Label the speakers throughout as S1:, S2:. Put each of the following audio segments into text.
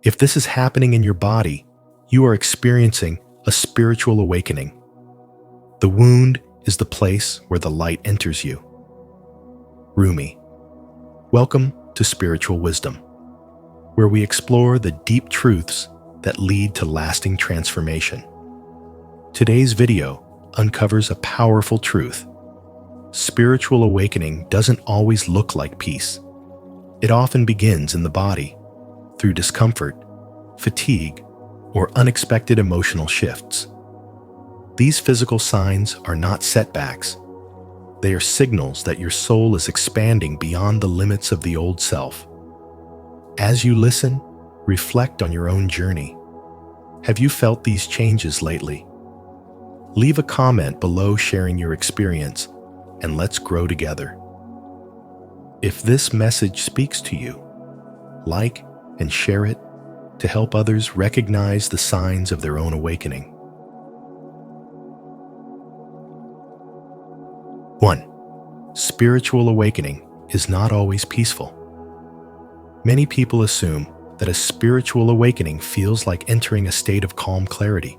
S1: If this is happening in your body, you are experiencing a spiritual awakening. The wound is the place where the light enters you. Rumi. Welcome to Spiritual Wisdom, where we explore the deep truths that lead to lasting transformation. Today's video uncovers a powerful truth. Spiritual awakening doesn't always look like peace. It often begins in the body, through discomfort, fatigue, or unexpected emotional shifts. These physical signs are not setbacks. They are signals that your soul is expanding beyond the limits of the old self. As you listen, reflect on your own journey. Have you felt these changes lately? Leave a comment below sharing your experience, and let's grow together. If this message speaks to you, like and share it to help others recognize the signs of their own awakening. 1. Spiritual awakening is not always peaceful. Many people assume that a spiritual awakening feels like entering a state of calm clarity,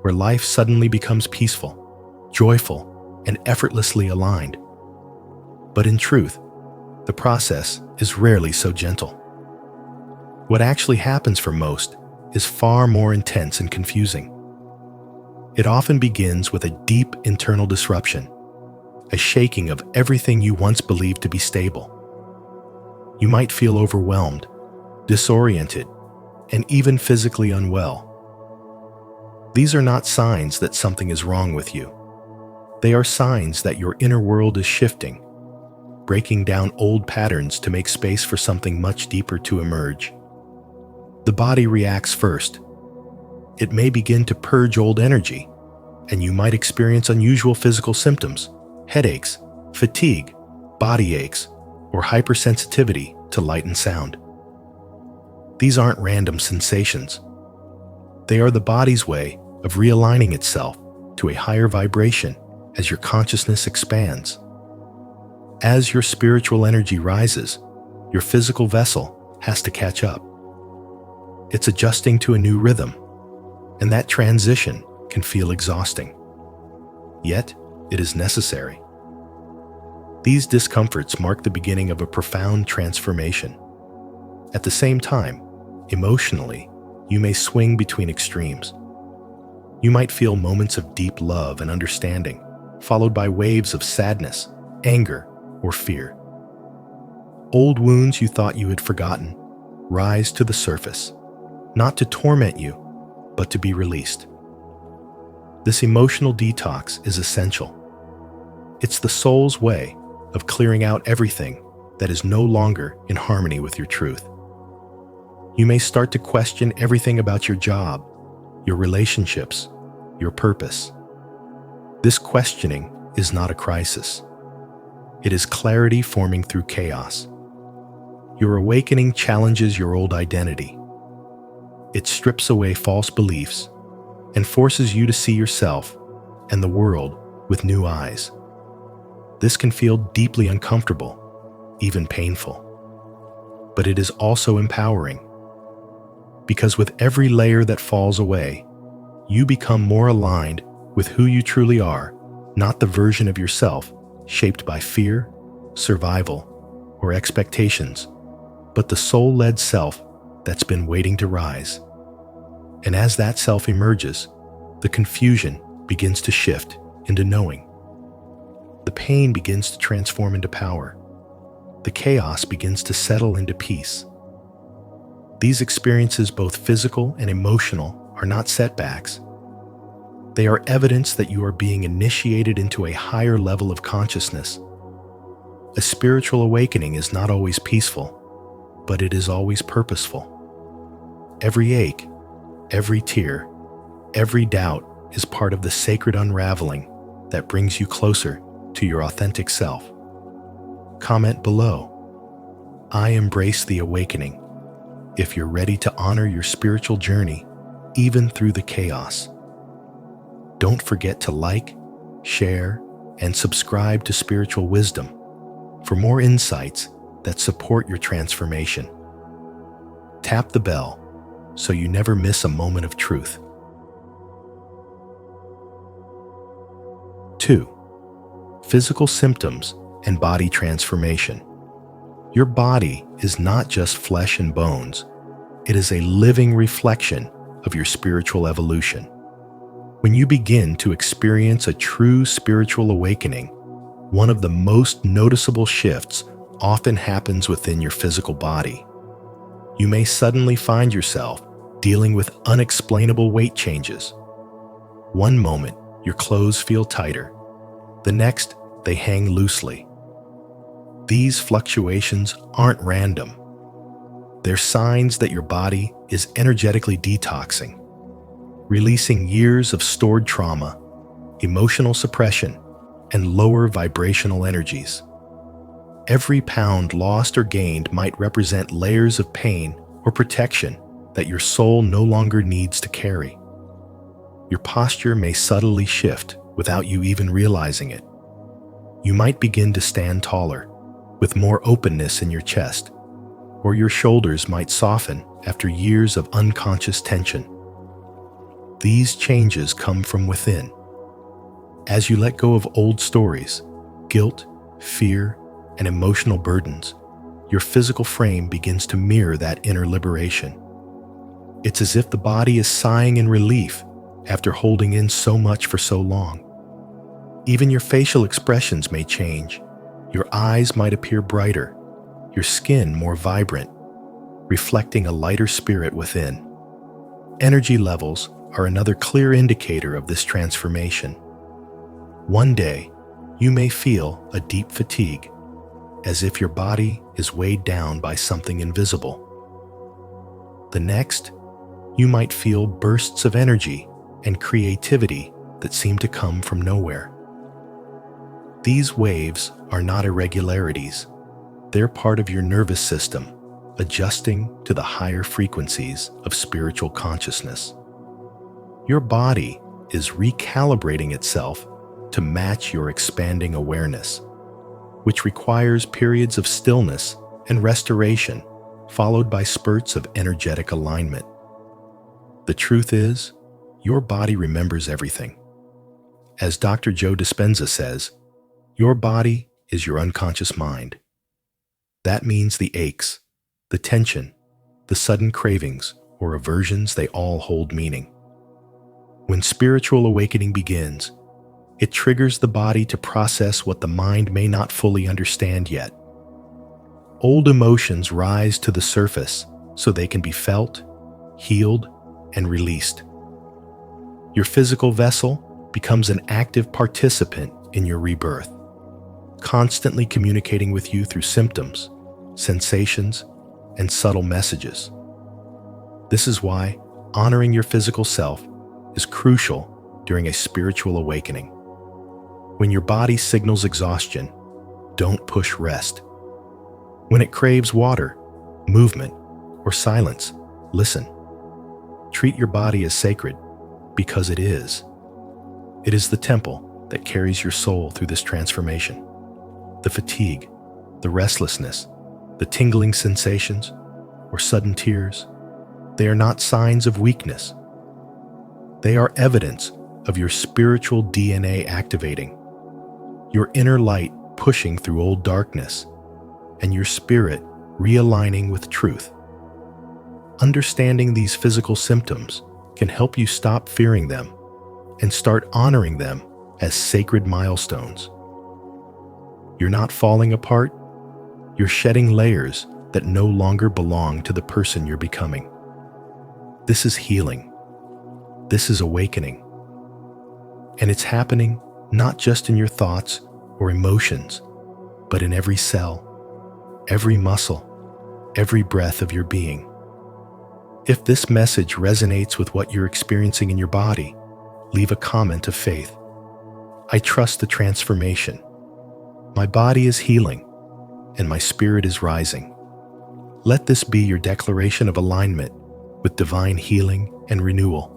S1: where life suddenly becomes peaceful, joyful, and effortlessly aligned. But in truth, the process is rarely so gentle. What actually happens for most is far more intense and confusing. It often begins with a deep internal disruption, a shaking of everything you once believed to be stable. You might feel overwhelmed, disoriented, and even physically unwell. These are not signs that something is wrong with you. They are signs that your inner world is shifting, breaking down old patterns to make space for something much deeper to emerge. The body reacts first. It may begin to purge old energy, and you might experience unusual physical symptoms, headaches, fatigue, body aches, or hypersensitivity to light and sound. These aren't random sensations. They are the body's way of realigning itself to a higher vibration as your consciousness expands. As your spiritual energy rises, your physical vessel has to catch up. It's adjusting to a new rhythm, and that transition can feel exhausting. Yet, it is necessary. These discomforts mark the beginning of a profound transformation. At the same time, emotionally, you may swing between extremes. You might feel moments of deep love and understanding, followed by waves of sadness, anger, or fear. Old wounds you thought you had forgotten rise to the surface, not to torment you, but to be released. This emotional detox is essential. It's the soul's way of clearing out everything that is no longer in harmony with your truth. You may start to question everything about your job, your relationships, your purpose. This questioning is not a crisis. It is clarity forming through chaos. Your awakening challenges your old identity. It strips away false beliefs and forces you to see yourself and the world with new eyes. This can feel deeply uncomfortable, even painful. But it is also empowering, because with every layer that falls away, you become more aligned with who you truly are, not the version of yourself shaped by fear, survival, or expectations, but the soul-led self that's been waiting to rise. And as that self emerges, the confusion begins to shift into knowing. The pain begins to transform into power. The chaos begins to settle into peace. These experiences, both physical and emotional, are not setbacks. They are evidence that you are being initiated into a higher level of consciousness. A spiritual awakening is not always peaceful, but it is always purposeful. Every ache, every tear, every doubt is part of the sacred unraveling that brings you closer to your authentic self. Comment below. I embrace the awakening, if you're ready to honor your spiritual journey, even through the chaos. Don't forget to like, share, and subscribe to Spiritual Wisdom for more insights that support your transformation. Tap the bell so you never miss a moment of truth. 2. Physical symptoms and body transformation. Your body is not just flesh and bones. It is a living reflection of your spiritual evolution. When you begin to experience a true spiritual awakening, one of the most noticeable shifts often happens within your physical body. You may suddenly find yourself dealing with unexplainable weight changes. One moment, your clothes feel tighter. The next, they hang loosely. These fluctuations aren't random. They're signs that your body is energetically detoxing, releasing years of stored trauma, emotional suppression, and lower vibrational energies. Every pound lost or gained might represent layers of pain or protection that your soul no longer needs to carry. Your posture may subtly shift without you even realizing it. You might begin to stand taller, with more openness in your chest, or your shoulders might soften after years of unconscious tension. These changes come from within. As you let go of old stories, guilt, fear, and emotional burdens, your physical frame begins to mirror that inner liberation. It's as if the body is sighing in relief after holding in so much for so long. Even your facial expressions may change. Your eyes might appear brighter, your skin more vibrant, reflecting a lighter spirit within. Energy levels are another clear indicator of this transformation. One day, you may feel a deep fatigue, as if your body is weighed down by something invisible. The next, you might feel bursts of energy and creativity that seem to come from nowhere. These waves are not irregularities. They're part of your nervous system, adjusting to the higher frequencies of spiritual consciousness. Your body is recalibrating itself to match your expanding awareness, which requires periods of stillness and restoration, followed by spurts of energetic alignment. The truth is, your body remembers everything. As Dr. Joe Dispenza says, your body is your unconscious mind. That means the aches, the tension, the sudden cravings or aversions, they all hold meaning. When spiritual awakening begins, it triggers the body to process what the mind may not fully understand yet. Old emotions rise to the surface so they can be felt, healed, and released. Your physical vessel becomes an active participant in your rebirth, constantly communicating with you through symptoms, sensations, and subtle messages. This is why honoring your physical self is crucial during a spiritual awakening. When your body signals exhaustion, don't push rest. When it craves water, movement, or silence, listen. Treat your body as sacred because it is. It is the temple that carries your soul through this transformation. The fatigue, the restlessness, the tingling sensations, or sudden tears, they are not signs of weakness. They are evidence of your spiritual DNA activating, your inner light pushing through old darkness, and your spirit realigning with truth. Understanding these physical symptoms can help you stop fearing them and start honoring them as sacred milestones. You're not falling apart, you're shedding layers that no longer belong to the person you're becoming. This is healing. This is awakening. And it's happening not just in your thoughts or emotions, but in every cell, every muscle, every breath of your being. If this message resonates with what you're experiencing in your body, leave a comment of faith. I trust the transformation. My body is healing, and my spirit is rising. Let this be your declaration of alignment with divine healing and renewal.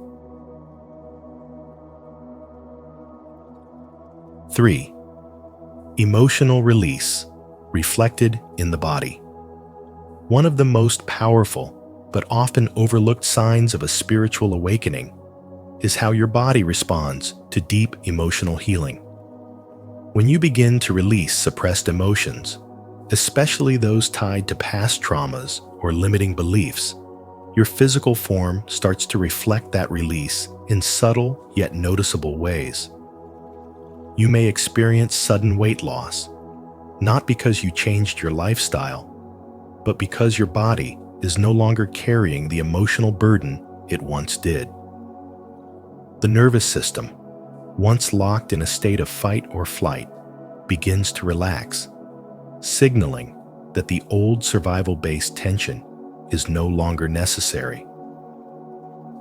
S1: 3. Emotional release, reflected in the body. One of the most powerful but often overlooked signs of a spiritual awakening is how your body responds to deep emotional healing. When you begin to release suppressed emotions, especially those tied to past traumas or limiting beliefs, your physical form starts to reflect that release in subtle yet noticeable ways. You may experience sudden weight loss, not because you changed your lifestyle, but because your body is no longer carrying the emotional burden it once did. The nervous system, once locked in a state of fight or flight, begins to relax, signaling that the old survival-based tension is no longer necessary.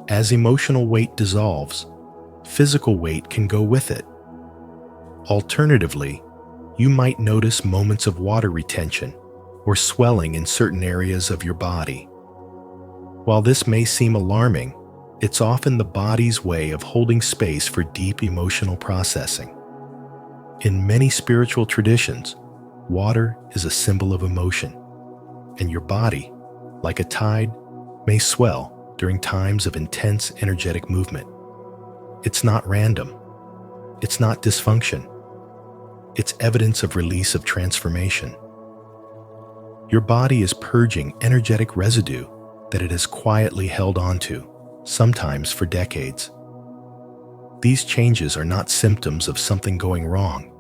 S1: As emotional weight dissolves, physical weight can go with it. Alternatively, you might notice moments of water retention or swelling in certain areas of your body. While this may seem alarming, it's often the body's way of holding space for deep emotional processing. In many spiritual traditions, water is a symbol of emotion, and your body, like a tide, may swell during times of intense energetic movement. It's not random. It's not dysfunction. It's evidence of release of transformation. Your body is purging energetic residue that it has quietly held onto, sometimes for decades. These changes are not symptoms of something going wrong.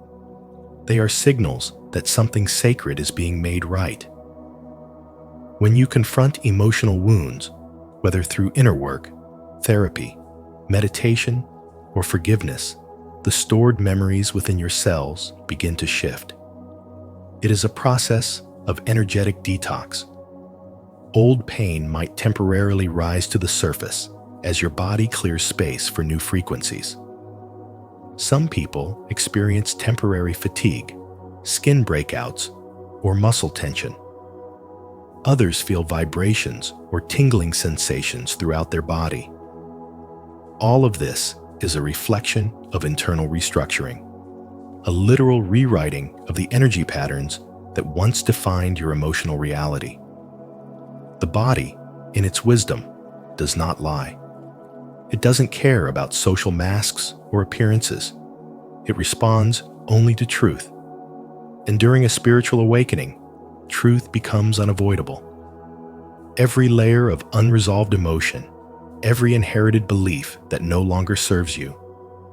S1: They are signals that something sacred is being made right. When you confront emotional wounds, whether through inner work, therapy, meditation, or forgiveness, the stored memories within your cells begin to shift. It is a process of energetic detox. Old pain might temporarily rise to the surface as your body clears space for new frequencies. Some people experience temporary fatigue, skin breakouts, or muscle tension. Others feel vibrations or tingling sensations throughout their body. All of this is a reflection of internal restructuring, a literal rewriting of the energy patterns that once defined your emotional reality. The body, in its wisdom, does not lie. It doesn't care about social masks or appearances. It responds only to truth. And during a spiritual awakening, truth becomes unavoidable. Every layer of unresolved emotion, every inherited belief that no longer serves you,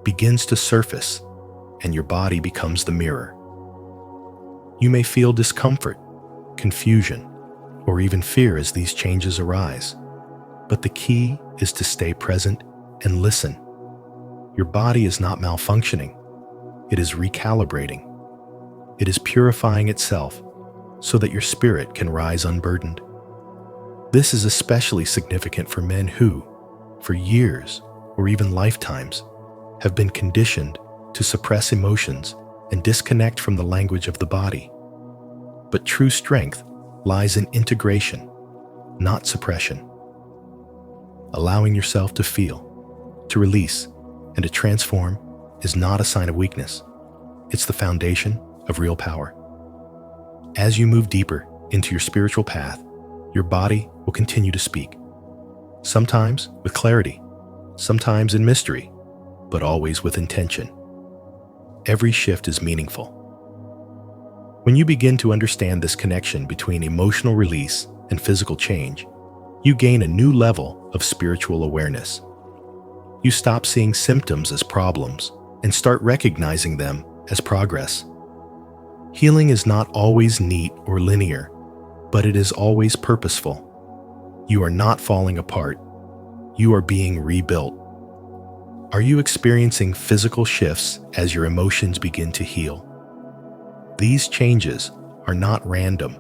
S1: begins to surface, and your body becomes the mirror. You may feel discomfort, confusion, or even fear as these changes arise. But the key is to stay present and listen. Your body is not malfunctioning. It is recalibrating. It is purifying itself so that your spirit can rise unburdened. This is especially significant for men who, for years or even lifetimes, have been conditioned to suppress emotions and disconnect from the language of the body. But true strength lies in integration, not suppression. Allowing yourself to feel, to release, and to transform is not a sign of weakness. It's the foundation of real power. As you move deeper into your spiritual path, your body will continue to speak. Sometimes with clarity, sometimes in mystery, but always with intention. Every shift is meaningful. When you begin to understand this connection between emotional release and physical change, you gain a new level of spiritual awareness. You stop seeing symptoms as problems and start recognizing them as progress. Healing is not always neat or linear, but it is always purposeful. You are not falling apart. You are being rebuilt. Are you experiencing physical shifts as your emotions begin to heal? These changes are not random.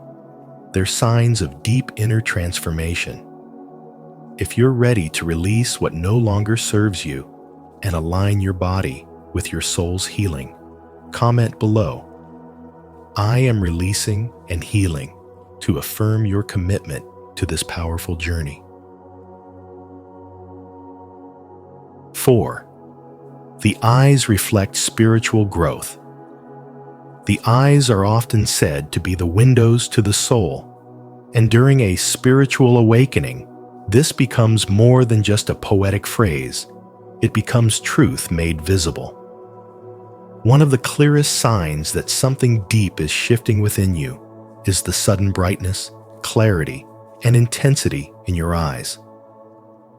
S1: They're signs of deep inner transformation. If you're ready to release what no longer serves you and align your body with your soul's healing, comment below. I am releasing and healing to affirm your commitment to this powerful journey. 4. The eyes reflect spiritual growth. The eyes are often said to be the windows to the soul, and during a spiritual awakening, This becomes more than just a poetic phrase. It becomes truth made visible. One of the clearest signs that something deep is shifting within you is the sudden brightness, clarity, and intensity in your eyes.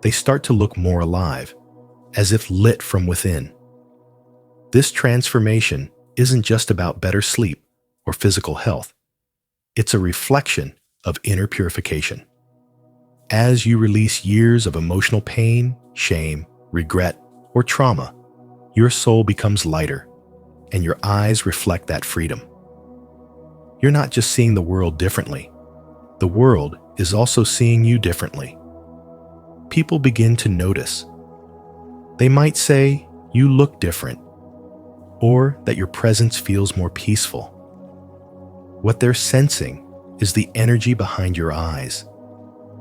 S1: They start to look more alive, as if lit from within. This transformation isn't just about better sleep or physical health. It's a reflection of inner purification. As you release years of emotional pain, shame, regret, or trauma, your soul becomes lighter, and your eyes reflect that freedom. You're not just seeing the world differently. The world is also seeing you differently. People begin to notice. They might say, "You look different," or that your presence feels more peaceful. What they're sensing is the energy behind your eyes,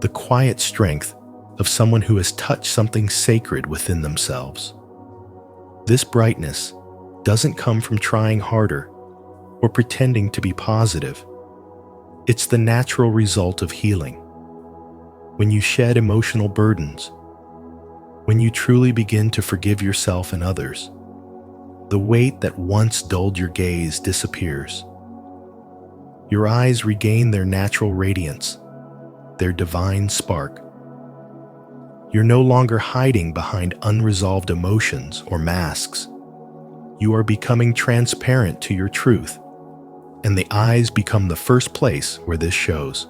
S1: the quiet strength of someone who has touched something sacred within themselves. This brightness doesn't come from trying harder or pretending to be positive. It's the natural result of healing. When you shed emotional burdens, when you truly begin to forgive yourself and others, the weight that once dulled your gaze disappears. Your eyes regain their natural radiance, their divine spark. You're no longer hiding behind unresolved emotions or masks. You are becoming transparent to your truth, and the eyes become the first place where this shows.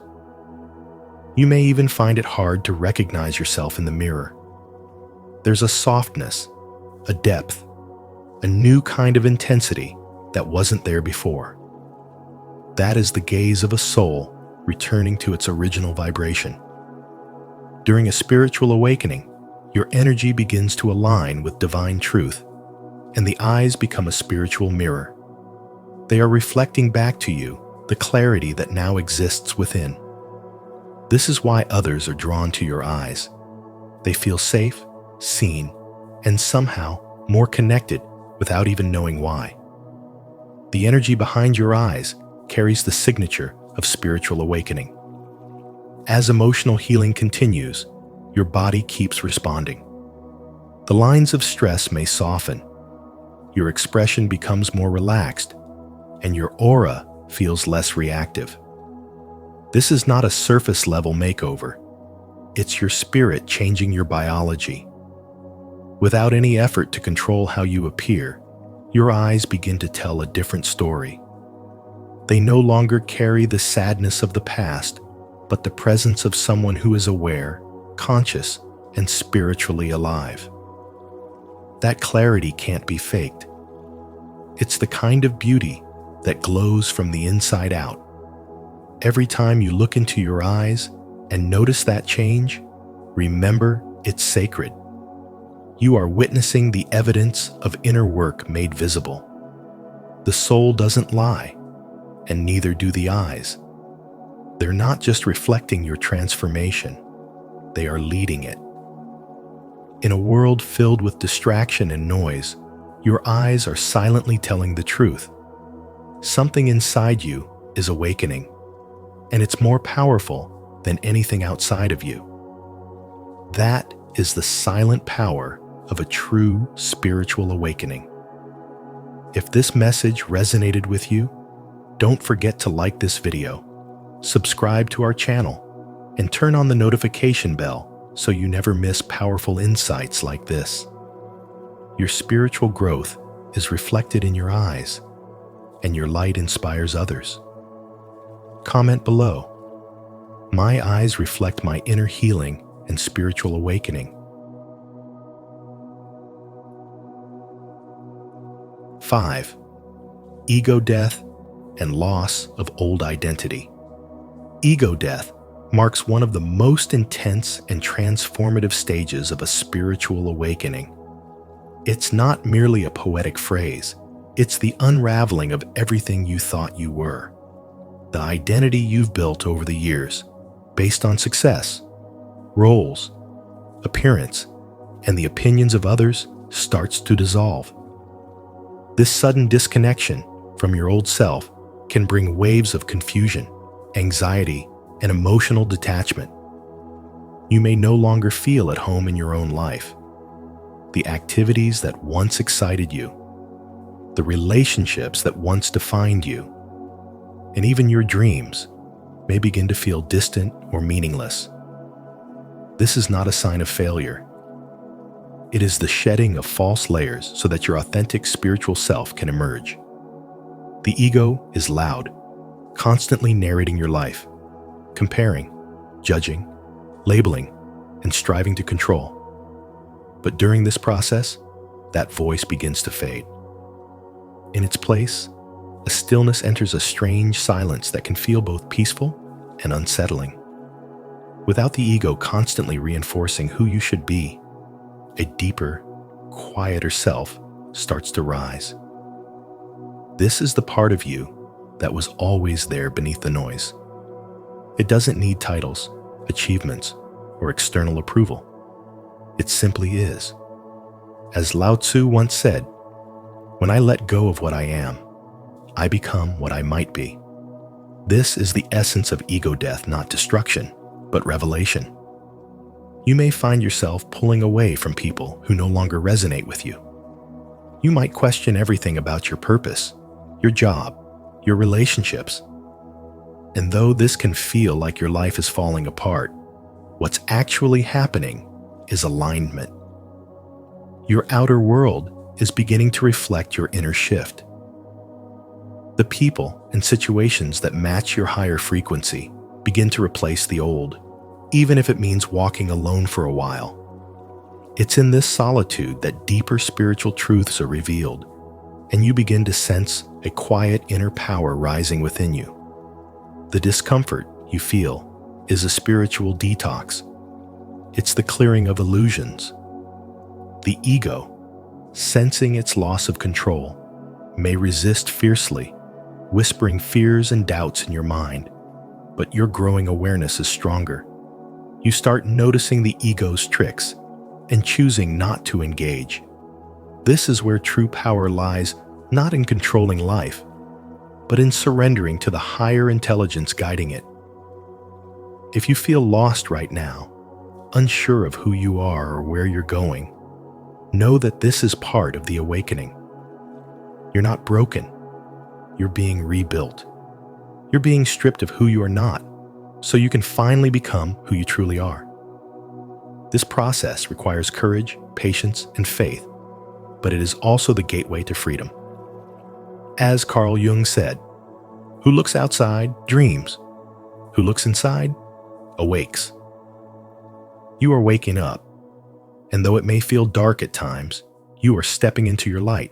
S1: You may even find it hard to recognize yourself in the mirror. There's a softness, a depth, a new kind of intensity that wasn't there before. That is the gaze of a soul returning to its original vibration. During a spiritual awakening, your energy begins to align with divine truth, and the eyes become a spiritual mirror. They are reflecting back to you the clarity that now exists within. This is why others are drawn to your eyes. They feel safe, seen, and somehow more connected without even knowing why. The energy behind your eyes carries the signature of spiritual awakening. As emotional healing continues, your body keeps responding. The lines of stress may soften, your expression becomes more relaxed, and your aura feels less reactive. This is not a surface-level makeover. It's your spirit changing your biology. Without any effort to control how you appear, your eyes begin to tell a different story. They no longer carry the sadness of the past, but the presence of someone who is aware, conscious, and spiritually alive. That clarity can't be faked. It's the kind of beauty that glows from the inside out. Every time you look into your eyes and notice that change, remember it's sacred. You are witnessing the evidence of inner work made visible. The soul doesn't lie, and neither do the eyes. They're not just reflecting your transformation, they are leading it. In a world filled with distraction and noise, your eyes are silently telling the truth. Something inside you is awakening, and it's more powerful than anything outside of you. That is the silent power of a true spiritual awakening. If this message resonated with you, don't forget to like this video, subscribe to our channel, and turn on the notification bell so you never miss powerful insights like this. Your spiritual growth is reflected in your eyes, and your light inspires others. Comment below. My eyes reflect my inner healing and spiritual awakening. 5. Ego death and loss of old identity. Ego death marks one of the most intense and transformative stages of a spiritual awakening. It's not merely a poetic phrase, it's the unraveling of everything you thought you were. The identity you've built over the years, based on success, roles, appearance, and the opinions of others, starts to dissolve. This sudden disconnection from your old self can bring waves of confusion, anxiety, and emotional detachment. You may no longer feel at home in your own life. The activities that once excited you, the relationships that once defined you, and even your dreams may begin to feel distant or meaningless. This is not a sign of failure. It is the shedding of false layers so that your authentic spiritual self can emerge. The ego is loud, constantly narrating your life, comparing, judging, labeling, and striving to control. But during this process, that voice begins to fade. In its place, a stillness enters, a strange silence that can feel both peaceful and unsettling. Without the ego constantly reinforcing who you should be, a deeper, quieter self starts to rise. This is the part of you that was always there beneath the noise. It doesn't need titles, achievements, or external approval. It simply is. As Lao Tzu once said, "When I let go of what I am, I become what I might be." This is the essence of ego death, not destruction, but revelation. You may find yourself pulling away from people who no longer resonate with you. You might question everything about your purpose, your job, your relationships. And though this can feel like your life is falling apart, what's actually happening is alignment. Your outer world is beginning to reflect your inner shift. The people and situations that match your higher frequency begin to replace the old, even if it means walking alone for a while. It's in this solitude that deeper spiritual truths are revealed, and you begin to sense a quiet inner power rising within you. The discomfort you feel is a spiritual detox. It's the clearing of illusions. The ego, sensing its loss of control, may resist fiercely, whispering fears and doubts in your mind, but your growing awareness is stronger. You start noticing the ego's tricks and choosing not to engage. This is where true power lies, not in controlling life, but in surrendering to the higher intelligence guiding it. If you feel lost right now, unsure of who you are or where you're going, know that this is part of the awakening. You're not broken. You're being rebuilt. You're being stripped of who you are not, so you can finally become who you truly are. This process requires courage, patience, and faith, but it is also the gateway to freedom. As Carl Jung said, "Who looks outside dreams. Who looks inside awakes." You are waking up, and though it may feel dark at times, you are stepping into your light.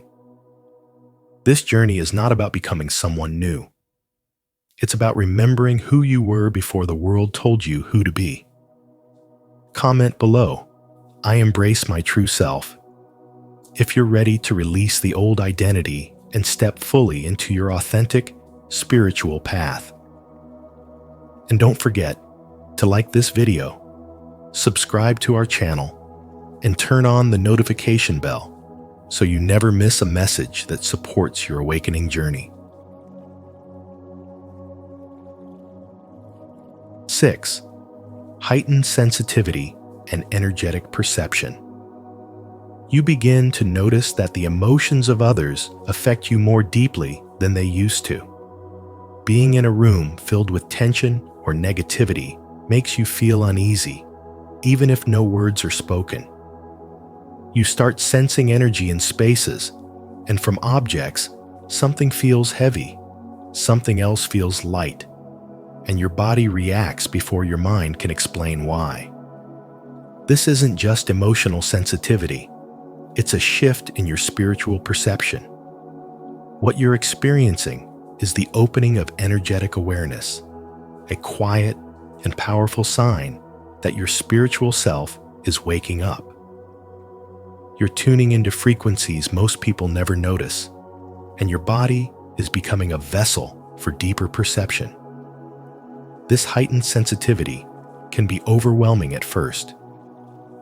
S1: This journey is not about becoming someone new. It's about remembering who you were before the world told you who to be. Comment below, "I embrace my true self," if you're ready to release the old identity and step fully into your authentic, spiritual path. And don't forget to like this video, subscribe to our channel, and turn on the notification bell so you never miss a message that supports your awakening journey. 6. Heightened sensitivity and energetic perception. You begin to notice that the emotions of others affect you more deeply than they used to. Being in a room filled with tension or negativity makes you feel uneasy, even if no words are spoken. You start sensing energy in spaces, and from objects, something feels heavy, something else feels light, and your body reacts before your mind can explain why. This isn't just emotional sensitivity, it's a shift in your spiritual perception. What you're experiencing is the opening of energetic awareness, a quiet and powerful sign that your spiritual self is waking up. You're tuning into frequencies most people never notice, and your body is becoming a vessel for deeper perception. This heightened sensitivity can be overwhelming at first.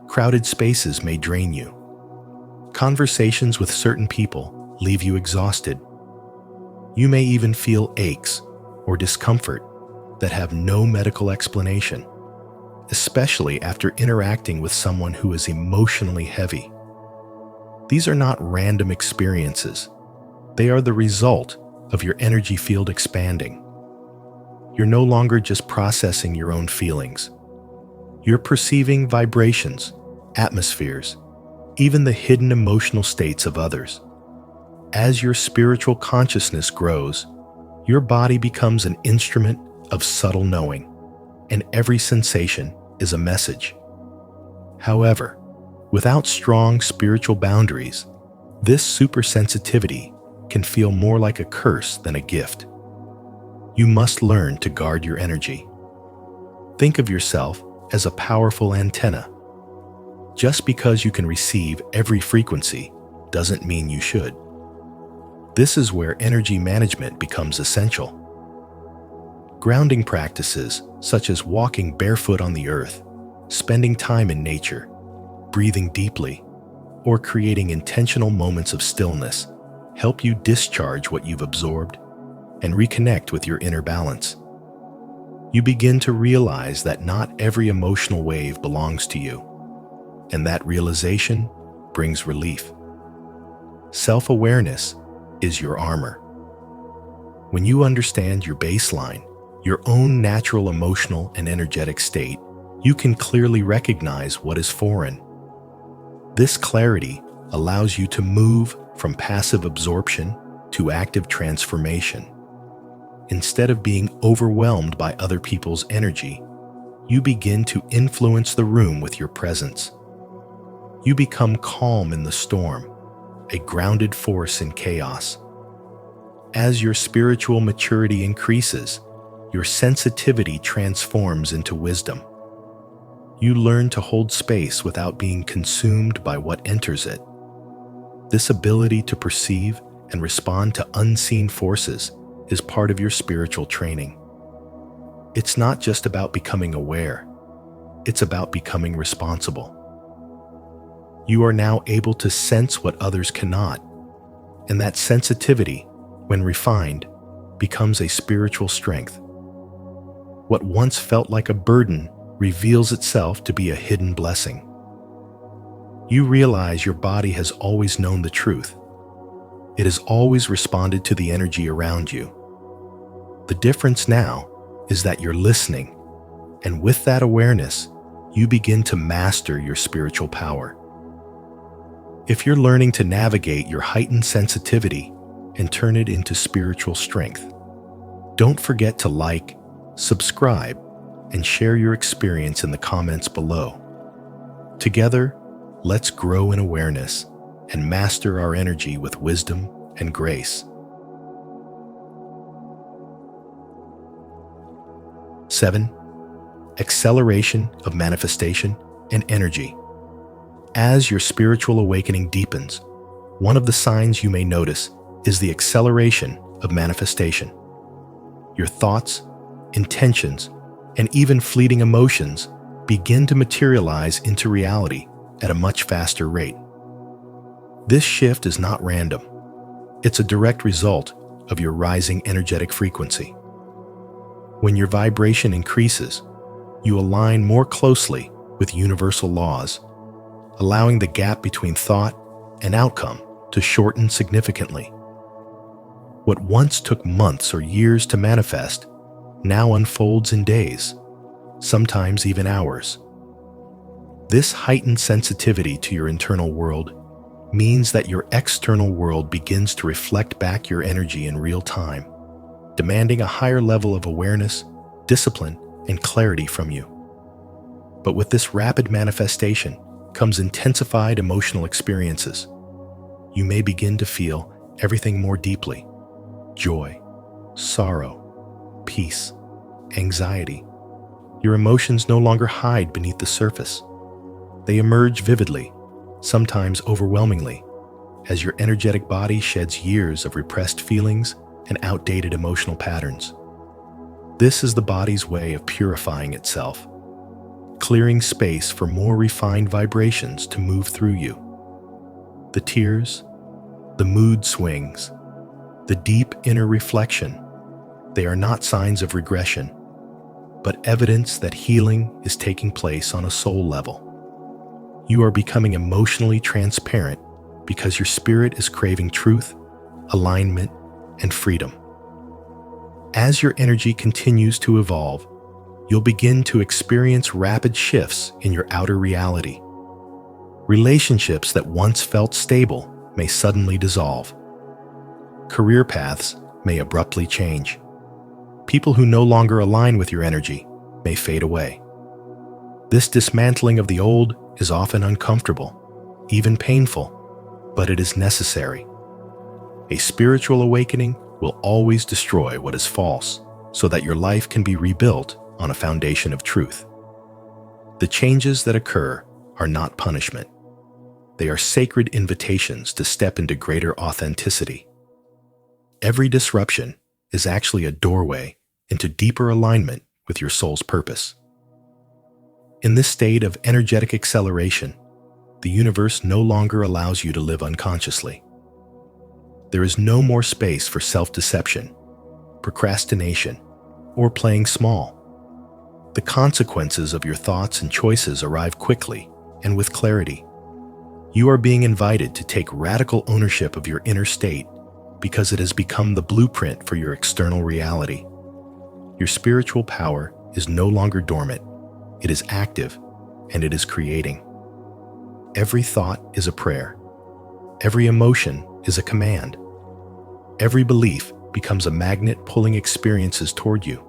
S1: Crowded spaces may drain you. Conversations with certain people leave you exhausted. You may even feel aches or discomfort that have no medical explanation. especially after interacting with someone who is emotionally heavy. These are not random experiences. They are the result of your energy field expanding. You're no longer just processing your own feelings. You're perceiving vibrations, atmospheres, even the hidden emotional states of others. As your spiritual consciousness grows, your body becomes an instrument of subtle knowing, and every sensation is a message. However, without strong spiritual boundaries, this supersensitivity can feel more like a curse than a gift. You must learn to guard your energy. Think of yourself as a powerful antenna. Just because you can receive every frequency doesn't mean you should. This is where energy management becomes essential. Grounding practices such as walking barefoot on the earth, spending time in nature, breathing deeply, or creating intentional moments of stillness help you discharge what you've absorbed and reconnect with your inner balance. You begin to realize that not every emotional wave belongs to you, and that realization brings relief. Self-awareness is your armor. When you understand your baseline, your own natural emotional and energetic state, you can clearly recognize what is foreign. This clarity allows you to move from passive absorption to active transformation. Instead of being overwhelmed by other people's energy, you begin to influence the room with your presence. You become calm in the storm, a grounded force in chaos. As your spiritual maturity increases, your sensitivity transforms into wisdom. You learn to hold space without being consumed by what enters it. This ability to perceive and respond to unseen forces is part of your spiritual training. It's not just about becoming aware, it's about becoming responsible. You are now able to sense what others cannot, and that sensitivity, when refined, becomes a spiritual strength. What once felt like a burden reveals itself to be a hidden blessing. You realize your body has always known the truth. It has always responded to the energy around you. The difference now is that you're listening, and with that awareness, you begin to master your spiritual power. If you're learning to navigate your heightened sensitivity and turn it into spiritual strength, don't forget to like, subscribe, and share your experience in the comments below. Together, let's grow in awareness and master our energy with wisdom and grace. 7. Acceleration of manifestation and energy. As your spiritual awakening deepens, one of the signs you may notice is the acceleration of manifestation. Your thoughts, intentions, and even fleeting emotions begin to materialize into reality at a much faster rate. This shift is not random. It's a direct result of your rising energetic frequency. When your vibration increases, you align more closely with universal laws, allowing the gap between thought and outcome to shorten significantly. What once took months or years to manifest now unfolds in days, sometimes even hours. This heightened sensitivity to your internal world means that your external world begins to reflect back your energy in real time, demanding a higher level of awareness, discipline, and clarity from you. But with this rapid manifestation comes intensified emotional experiences. You may begin to feel everything more deeply: joy, sorrow, peace, anxiety. Your emotions no longer hide beneath the surface. They emerge vividly, sometimes overwhelmingly, as your energetic body sheds years of repressed feelings and outdated emotional patterns. This is the body's way of purifying itself, clearing space for more refined vibrations to move through you. The tears, the mood swings, the deep inner reflection, they are not signs of regression, but evidence that healing is taking place on a soul level. You are becoming emotionally transparent because your spirit is craving truth, alignment, and freedom. As your energy continues to evolve, you'll begin to experience rapid shifts in your outer reality. Relationships that once felt stable may suddenly dissolve. Career paths may abruptly change. People who no longer align with your energy may fade away. This dismantling of the old is often uncomfortable, even painful, but it is necessary. A spiritual awakening will always destroy what is false so that your life can be rebuilt on a foundation of truth. The changes that occur are not punishment. They are sacred invitations to step into greater authenticity. Every disruption is actually a doorway into deeper alignment with your soul's purpose. In this state of energetic acceleration, the universe no longer allows you to live unconsciously. There is no more space for self-deception, procrastination, or playing small. The consequences of your thoughts and choices arrive quickly and with clarity. You are being invited to take radical ownership of your inner state because it has become the blueprint for your external reality. Your spiritual power is no longer dormant. It is active, and it is creating. Every thought is a prayer. Every emotion is a command. Every belief becomes a magnet pulling experiences toward you.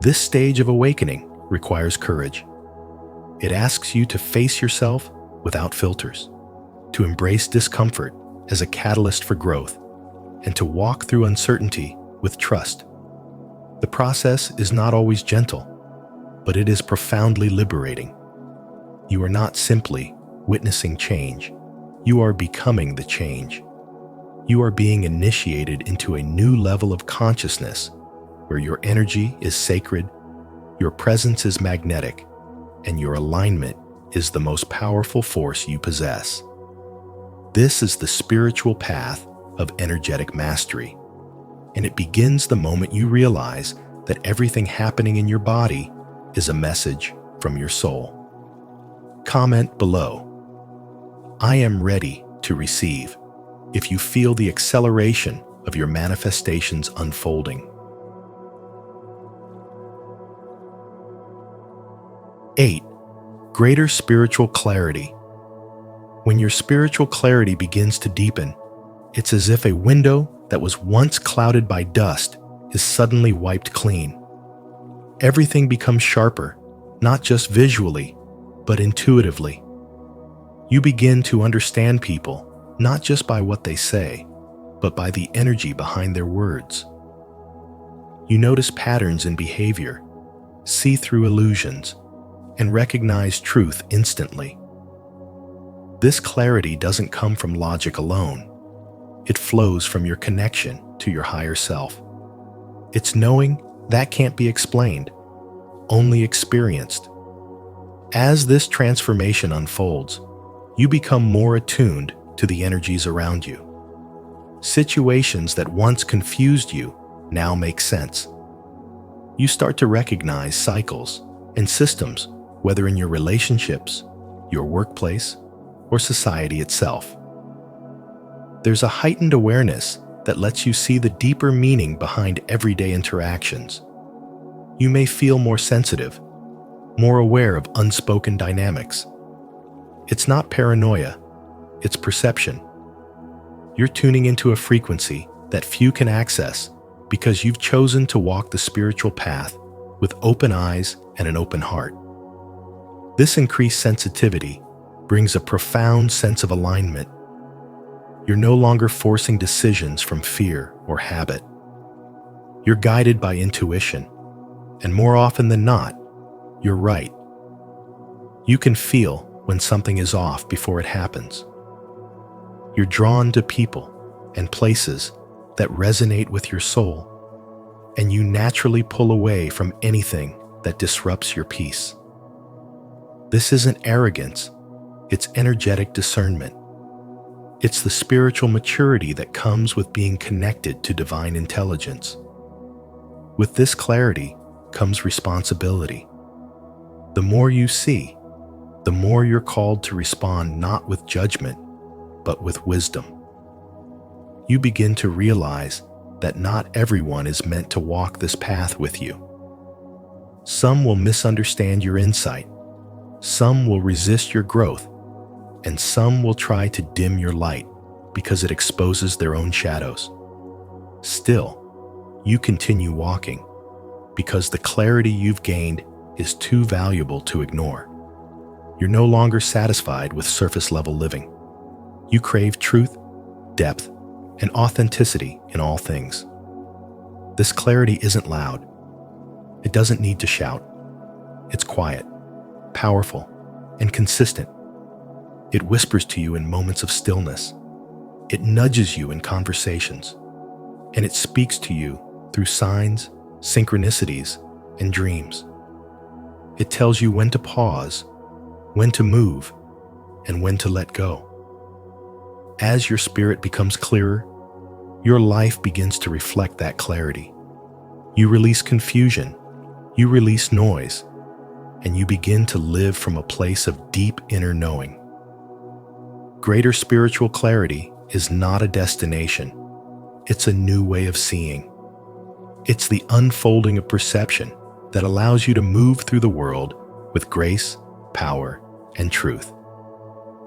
S1: This stage of awakening requires courage. It asks you to face yourself without filters, to embrace discomfort as a catalyst for growth, and to walk through uncertainty with trust. The process is not always gentle, but it is profoundly liberating. You are not simply witnessing change. You are becoming the change. You are being initiated into a new level of consciousness where your energy is sacred, your presence is magnetic, and your alignment is the most powerful force you possess. This is the spiritual path of energetic mastery, and it begins the moment you realize that everything happening in your body is a message from your soul. Comment below, "I am ready to receive," if you feel the acceleration of your manifestations unfolding. 8. Greater spiritual clarity. When your spiritual clarity begins to deepen, it's as if a window that was once clouded by dust is suddenly wiped clean. Everything becomes sharper, not just visually, but intuitively. You begin to understand people not just by what they say, but by the energy behind their words. You notice patterns in behavior, see through illusions, and recognize truth instantly. This clarity doesn't come from logic alone. It flows from your connection to your higher self. It's knowing that can't be explained, only experienced. As this transformation unfolds, you become more attuned to the energies around you. Situations that once confused you now make sense. You start to recognize cycles and systems, whether in your relationships, your workplace, or society itself. There's a heightened awareness that lets you see the deeper meaning behind everyday interactions. You may feel more sensitive, more aware of unspoken dynamics. It's not paranoia, it's perception. You're tuning into a frequency that few can access because you've chosen to walk the spiritual path with open eyes and an open heart. This increased sensitivity brings a profound sense of alignment. You're no longer forcing decisions from fear or habit. You're guided by intuition, and more often than not, you're right. You can feel when something is off before it happens. You're drawn to people and places that resonate with your soul, and you naturally pull away from anything that disrupts your peace. This isn't arrogance, it's energetic discernment. It's the spiritual maturity that comes with being connected to divine intelligence. With this clarity comes responsibility. The more you see, the more you're called to respond not with judgment, but with wisdom. You begin to realize that not everyone is meant to walk this path with you. Some will misunderstand your insight, some will resist your growth, and some will try to dim your light because it exposes their own shadows. Still, you continue walking because the clarity you've gained is too valuable to ignore. You're no longer satisfied with surface-level living. You crave truth, depth, and authenticity in all things. This clarity isn't loud. It doesn't need to shout. It's quiet, powerful, and consistent. It whispers to you in moments of stillness. It nudges you in conversations. And it speaks to you through signs, synchronicities, and dreams. It tells you when to pause, when to move, and when to let go. As your spirit becomes clearer, your life begins to reflect that clarity. You release confusion, you release noise, and you begin to live from a place of deep inner knowing. Greater spiritual clarity is not a destination. It's a new way of seeing. It's the unfolding of perception that allows you to move through the world with grace, power, and truth.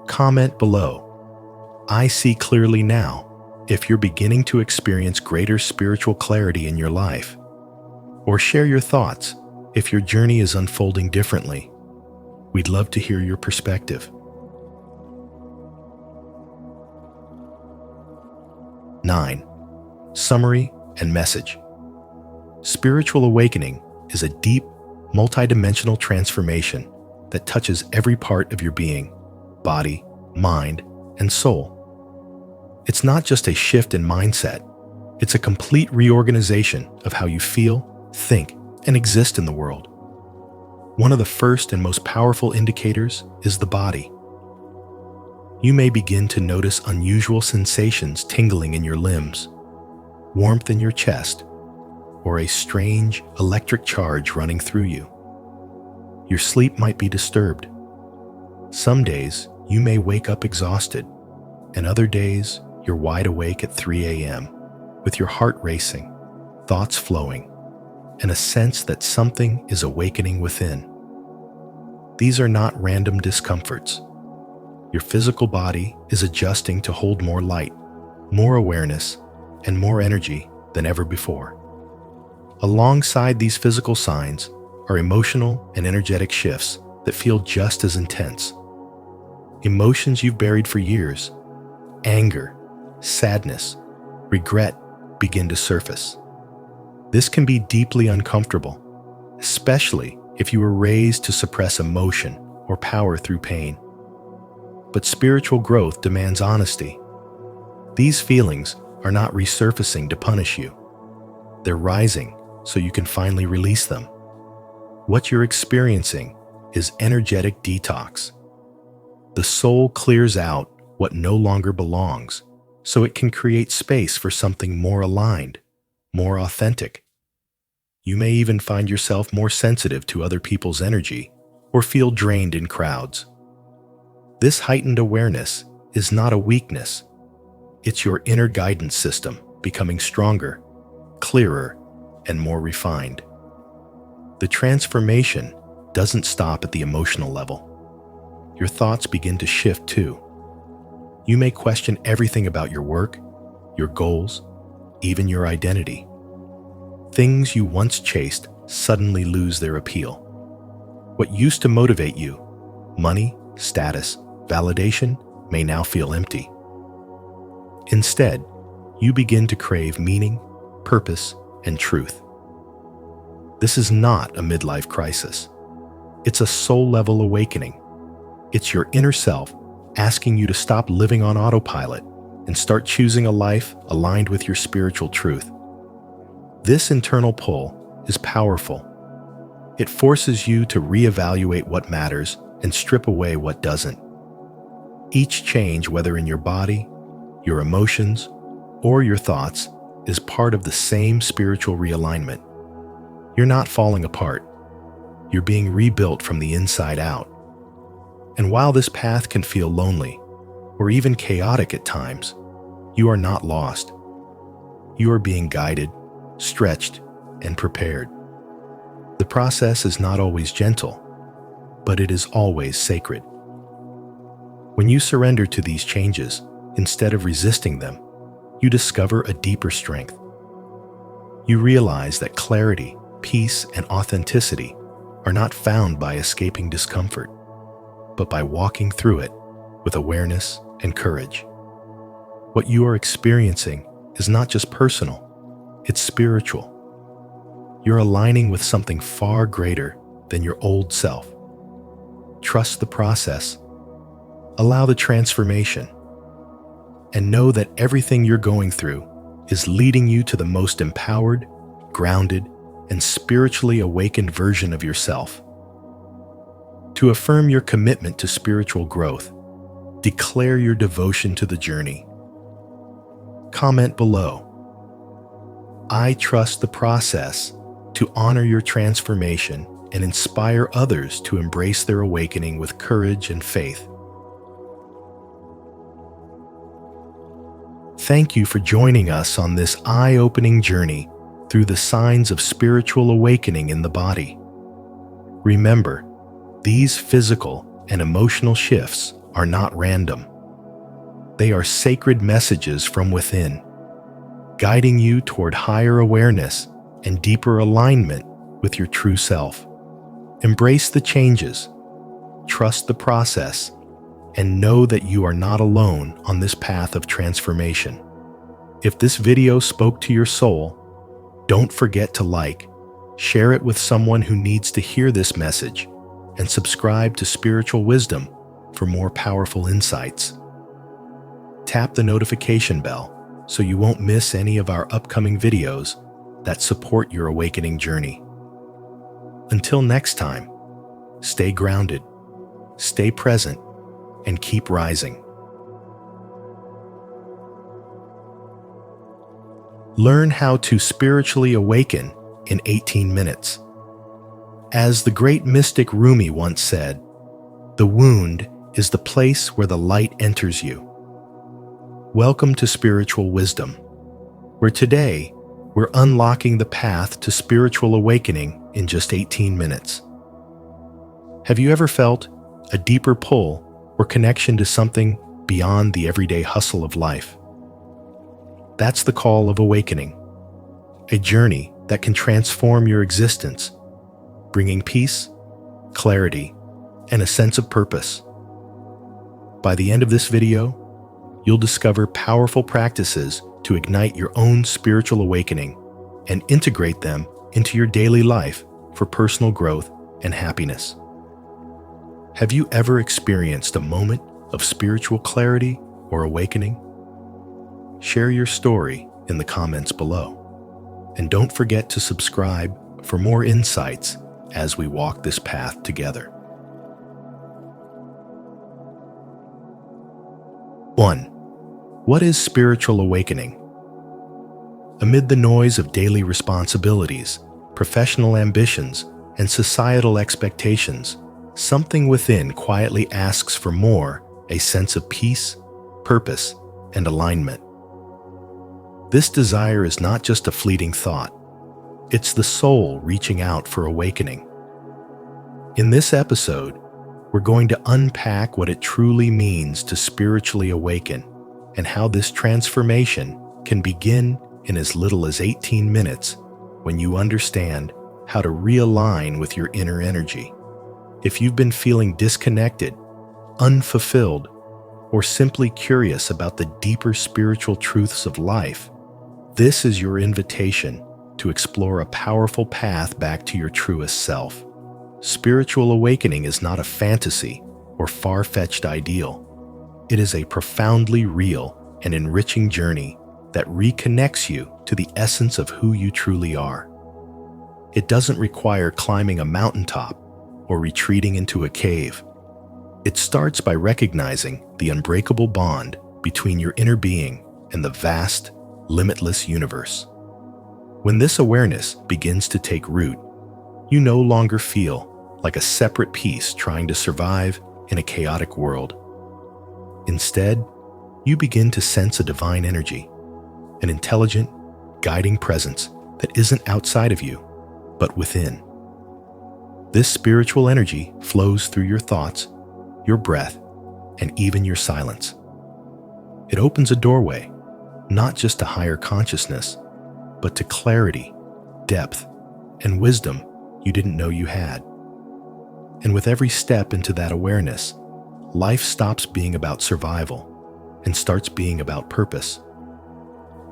S1: Comment below, "I see clearly now," if you're beginning to experience greater spiritual clarity in your life. Or share your thoughts if your journey is unfolding differently. We'd love to hear your perspective. 9. Summary and message. Spiritual awakening is a deep, multidimensional transformation that touches every part of your being, body, mind, and soul. It's not just a shift in mindset, it's a complete reorganization of how you feel, think, and exist in the world. One of the first and most powerful indicators is the body. You may begin to notice unusual sensations tingling in your limbs, warmth in your chest, or a strange electric charge running through you. Your sleep might be disturbed. Some days, you may wake up exhausted, and other days, you're wide awake at 3 a.m., with your heart racing, thoughts flowing, and a sense that something is awakening within. These are not random discomforts. Your physical body is adjusting to hold more light, more awareness, and more energy than ever before. Alongside these physical signs are emotional and energetic shifts that feel just as intense. Emotions you've buried for years, anger, sadness, regret, begin to surface. This can be deeply uncomfortable, especially if you were raised to suppress emotion or power through pain. But spiritual growth demands honesty. These feelings are not resurfacing to punish you. They're rising so you can finally release them. What you're experiencing is energetic detox. The soul clears out what no longer belongs so it can create space for something more aligned, more authentic. You may even find yourself more sensitive to other people's energy or feel drained in crowds. This heightened awareness is not a weakness. It's your inner guidance system becoming stronger, clearer, and more refined. The transformation doesn't stop at the emotional level. Your thoughts begin to shift too. You may question everything about your work, your goals, even your identity. Things you once chased suddenly lose their appeal. What used to motivate you, money, status, validation, may now feel empty. Instead, you begin to crave meaning, purpose, and truth. This is not a midlife crisis. It's a soul-level awakening. It's your inner self asking you to stop living on autopilot and start choosing a life aligned with your spiritual truth. This internal pull is powerful. It forces you to reevaluate what matters and strip away what doesn't. Each change, whether in your body, your emotions, or your thoughts, is part of the same spiritual realignment. You're not falling apart. You're being rebuilt from the inside out. And while this path can feel lonely, or even chaotic at times, you are not lost. You are being guided, stretched, and prepared. The process is not always gentle, but it is always sacred. When you surrender to these changes, instead of resisting them, you discover a deeper strength. You realize that clarity, peace, and authenticity are not found by escaping discomfort, but by walking through it with awareness and courage. What you are experiencing is not just personal, it's spiritual. You're aligning with something far greater than your old self. Trust the process, allow the transformation, and know that everything you're going through is leading you to the most empowered, grounded, and spiritually awakened version of yourself. To affirm your commitment to spiritual growth, declare your devotion to the journey. Comment below, "I trust the process," to honor your transformation and inspire others to embrace their awakening with courage and faith. Thank you for joining us on this eye-opening journey through the signs of spiritual awakening in the body. Remember, these physical and emotional shifts are not random. They are sacred messages from within, guiding you toward higher awareness and deeper alignment with your true self. Embrace the changes, trust the process, and know that you are not alone on this path of transformation. If this video spoke to your soul, don't forget to like, share it with someone who needs to hear this message, and subscribe to Spiritual Wisdom for more powerful insights. Tap the notification bell so you won't miss any of our upcoming videos that support your awakening journey. Until next time, stay grounded, stay present, and keep rising. Learn how to spiritually awaken in 18 minutes. As the great mystic Rumi once said, "The wound is the place where the light enters you." Welcome to Spiritual Wisdom, where today we're unlocking the path to spiritual awakening in just 18 minutes. Have you ever felt a deeper pull or connection to something beyond the everyday hustle of life? That's the call of awakening, a journey that can transform your existence, bringing peace, clarity, and a sense of purpose. By the end of this video, you'll discover powerful practices to ignite your own spiritual awakening and integrate them into your daily life for personal growth and happiness. Have you ever experienced a moment of spiritual clarity or awakening? Share your story in the comments below. And don't forget to subscribe for more insights as we walk this path together. 1. What is spiritual awakening? Amid the noise of daily responsibilities, professional ambitions, and societal expectations, something within quietly asks for more, a sense of peace, purpose, and alignment. This desire is not just a fleeting thought. It's the soul reaching out for awakening. In this episode, we're going to unpack what it truly means to spiritually awaken and how this transformation can begin in as little as 18 minutes when you understand how to realign with your inner energy. If you've been feeling disconnected, unfulfilled, or simply curious about the deeper spiritual truths of life, this is your invitation to explore a powerful path back to your truest self. Spiritual awakening is not a fantasy or far-fetched ideal. It is a profoundly real and enriching journey that reconnects you to the essence of who you truly are. It doesn't require climbing a mountaintop or retreating into a cave. It starts by recognizing the unbreakable bond between your inner being and the vast, limitless universe. When this awareness begins to take root, You no longer feel like a separate piece trying to survive in a chaotic world. Instead, you begin to sense a divine energy, an intelligent, guiding presence that isn't outside of you, but within. This spiritual energy flows through your thoughts, your breath, and even your silence. It opens a doorway, not just to higher consciousness, but to clarity, depth, and wisdom you didn't know you had. And with every step into that awareness, life stops being about survival and starts being about purpose.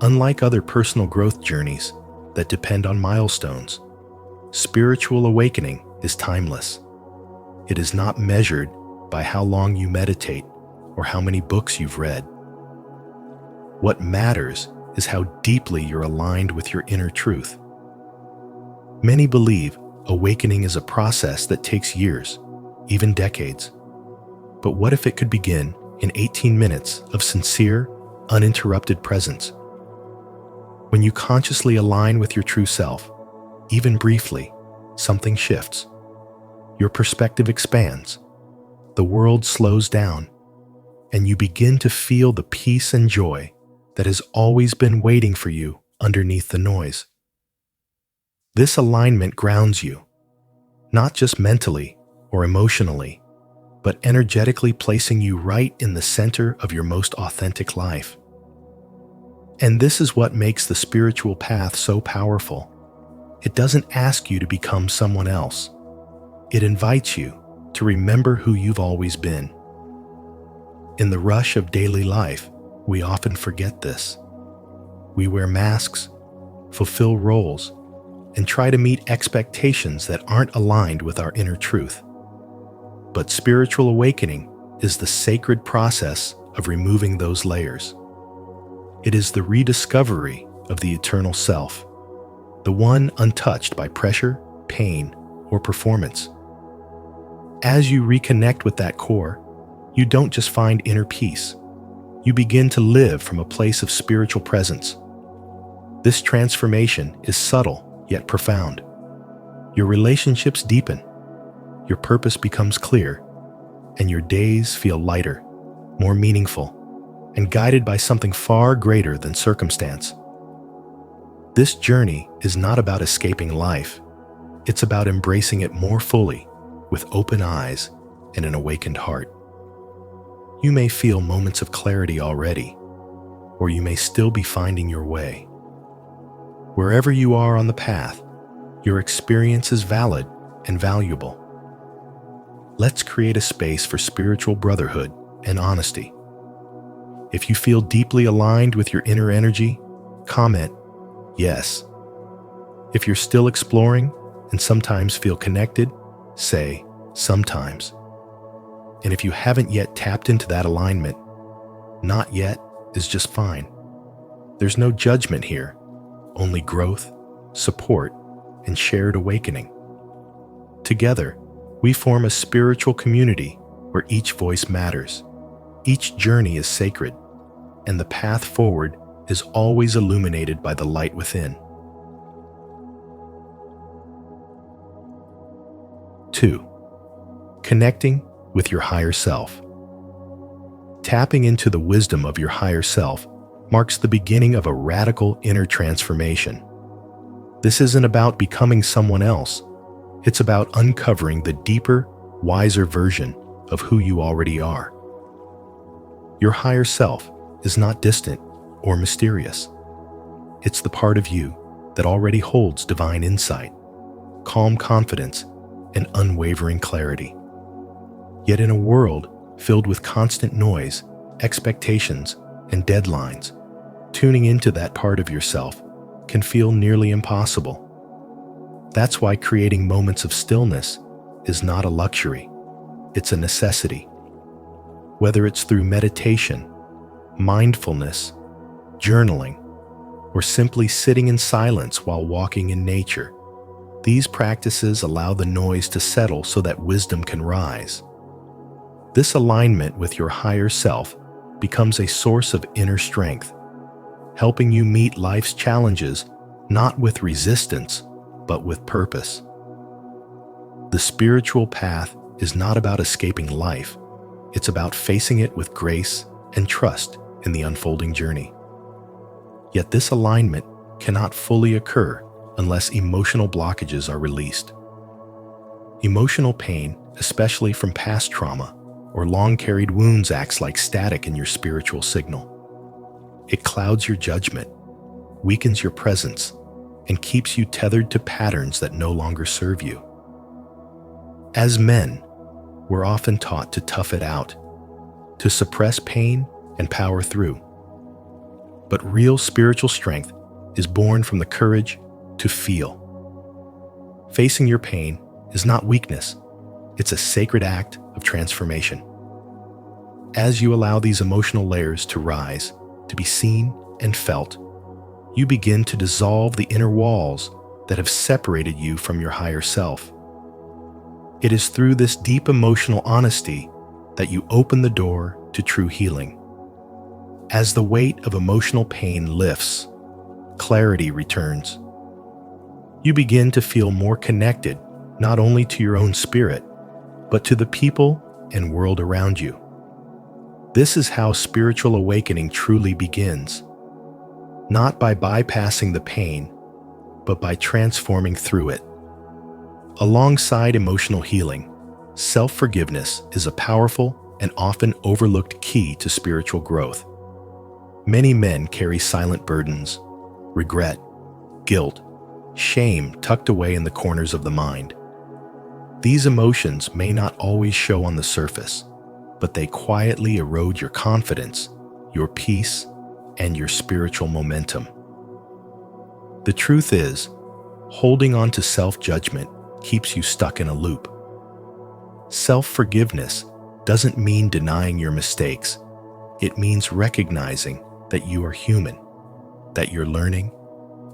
S1: Unlike other personal growth journeys that depend on milestones, spiritual awakening is timeless. It is not measured by how long you meditate or how many books you've read. What matters is how deeply you're aligned with your inner truth. Many believe awakening is a process that takes years, even decades. But what if it could begin in 18 minutes of sincere, uninterrupted presence? When you consciously align with your true self, even briefly, something shifts. Your perspective expands, the world slows down, and you begin to feel the peace and joy that has always been waiting for you underneath the noise. This alignment grounds you, not just mentally or emotionally, but energetically placing you right in the center of your most authentic life. And this is what makes the spiritual path so powerful. It doesn't ask you to become someone else. It invites you to remember who you've always been. In the rush of daily life, we often forget this. We wear masks, fulfill roles, and try to meet expectations that aren't aligned with our inner truth. But spiritual awakening is the sacred process of removing those layers. It is the rediscovery of the eternal self, the one untouched by pressure, pain, or performance. As you reconnect with that core, you don't just find inner peace. You begin to live from a place of spiritual presence. This transformation is subtle yet profound. Your relationships deepen, your purpose becomes clear, and your days feel lighter, more meaningful, and guided by something far greater than circumstance. This journey is not about escaping life. It's about embracing it more fully, with open eyes and an awakened heart. You may feel moments of clarity already, or you may still be finding your way. Wherever you are on the path, your experience is valid and valuable. Let's create a space for spiritual brotherhood and honesty. If you feel deeply aligned with your inner energy, comment, yes. If you're still exploring and sometimes feel connected, say, sometimes. And if you haven't yet tapped into that alignment, not yet is just fine. There's no judgment here, only growth, support, and shared awakening. Together, we form a spiritual community where each voice matters, each journey is sacred, and the path forward is always illuminated by the light within. 2. Connecting with your higher self. Tapping into the wisdom of your higher self marks the beginning of a radical inner transformation. This isn't about becoming someone else. It's about uncovering the deeper, wiser version of who you already are. Your higher self is not distant or mysterious. It's the part of you that already holds divine insight, calm confidence, and unwavering clarity. Yet in a world filled with constant noise, expectations, and deadlines, tuning into that part of yourself can feel nearly impossible. That's why creating moments of stillness is not a luxury, it's a necessity. Whether it's through meditation, mindfulness, journaling, or simply sitting in silence while walking in nature, these practices allow the noise to settle so that wisdom can rise. This alignment with your higher self becomes a source of inner strength, helping you meet life's challenges not with resistance, but with purpose. The spiritual path is not about escaping life. It's about facing it with grace and trust in the unfolding journey. Yet this alignment cannot fully occur unless emotional blockages are released. Emotional pain, especially from past trauma or long-carried wounds, acts like static in your spiritual signal. It clouds your judgment, weakens your presence, and keeps you tethered to patterns that no longer serve you. As men, we're often taught to tough it out, to suppress pain and power through. But real spiritual strength is born from the courage to feel. Facing your pain is not weakness, it's a sacred act of transformation. As you allow these emotional layers to rise, to be seen and felt, you begin to dissolve the inner walls that have separated you from your higher self. It is through this deep emotional honesty that you open the door to true healing. As the weight of emotional pain lifts, clarity returns. You begin to feel more connected not only to your own spirit, but to the people and world around you. This is how spiritual awakening truly begins, not by bypassing the pain, but by transforming through it. Alongside emotional healing, self-forgiveness is a powerful and often overlooked key to spiritual growth. Many men carry silent burdens, regret, guilt, shame tucked away in the corners of the mind. These emotions may not always show on the surface, but they quietly erode your confidence, your peace, and your spiritual momentum. The truth is, holding on to self-judgment keeps you stuck in a loop. Self-forgiveness doesn't mean denying your mistakes. It means recognizing that you are human, that you're learning,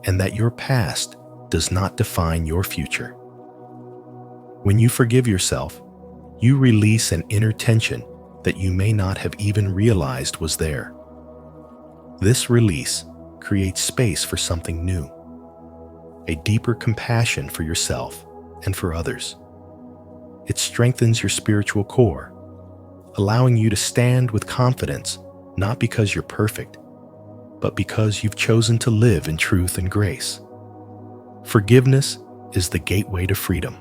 S1: and that your past does not define your future. When you forgive yourself, you release an inner tension that you may not have even realized was there. This release creates space for something new, a deeper compassion for yourself and for others. It strengthens your spiritual core, allowing you to stand with confidence, not because you're perfect, but because you've chosen to live in truth and grace. Forgiveness is the gateway to freedom,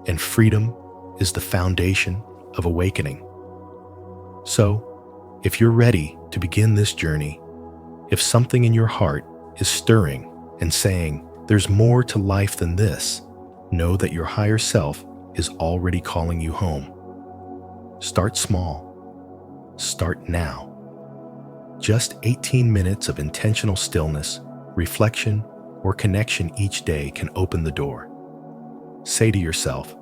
S1: and freedom is the foundation of awakening. So, if you're ready to begin this journey, if something in your heart is stirring and saying, "There's more to life than this," know that your higher self is already calling you home. Start small. Start now. Just 18 minutes of intentional stillness, reflection, or connection each day can open the door. Say to yourself,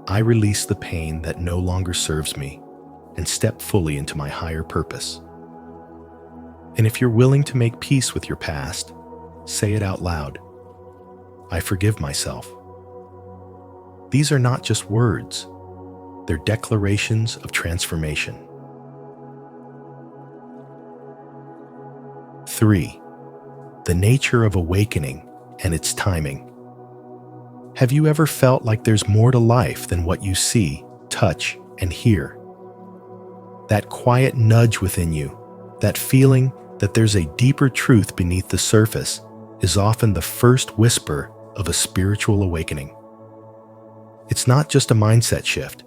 S1: "I release the pain that no longer serves me and step fully into my higher purpose." And if you're willing to make peace with your past, say it out loud. "I forgive myself." These are not just words, they're declarations of transformation. 3. The nature of awakening and its timing. Have you ever felt like there's more to life than what you see, touch, and hear? That quiet nudge within you, that feeling that there's a deeper truth beneath the surface, is often the first whisper of a spiritual awakening. It's not just a mindset shift,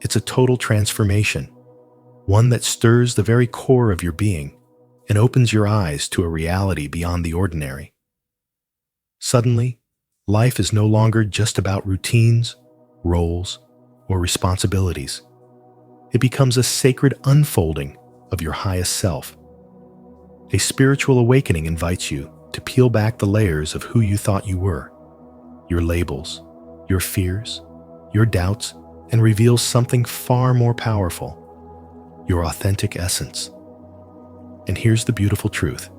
S1: it's a total transformation, one that stirs the very core of your being and opens your eyes to a reality beyond the ordinary. Suddenly, life is no longer just about routines, roles, or responsibilities. It becomes a sacred unfolding of your highest self. A spiritual awakening invites you to peel back the layers of who you thought you were, your labels, your fears, your doubts, and reveals something far more powerful, your authentic essence. And here's the beautiful truth.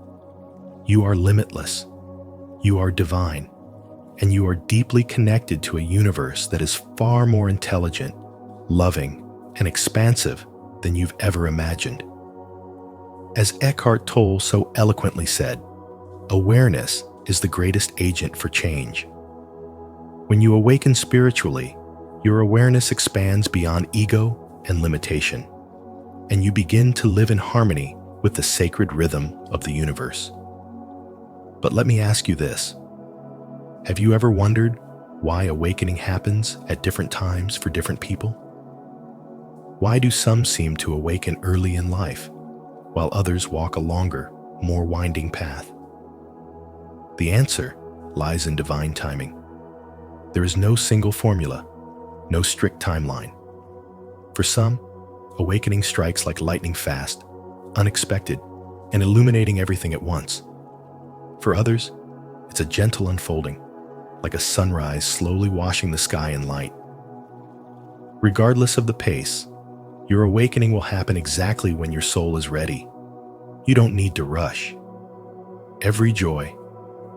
S1: You are limitless. You are divine. And you are deeply connected to a universe that is far more intelligent, loving, and expansive than you've ever imagined. As Eckhart Tolle so eloquently said, awareness is the greatest agent for change. When you awaken spiritually, your awareness expands beyond ego and limitation, and you begin to live in harmony with the sacred rhythm of the universe. But let me ask you this. Have you ever wondered why awakening happens at different times for different people? Why do some seem to awaken early in life, while others walk a longer, more winding path? The answer lies in divine timing. There is no single formula, no strict timeline. For some, awakening strikes like lightning fast, unexpected, and illuminating everything at once. For others, it's a gentle unfolding, like a sunrise slowly washing the sky in light. Regardless of the pace, your awakening will happen exactly when your soul is ready. You don't need to rush. Every joy,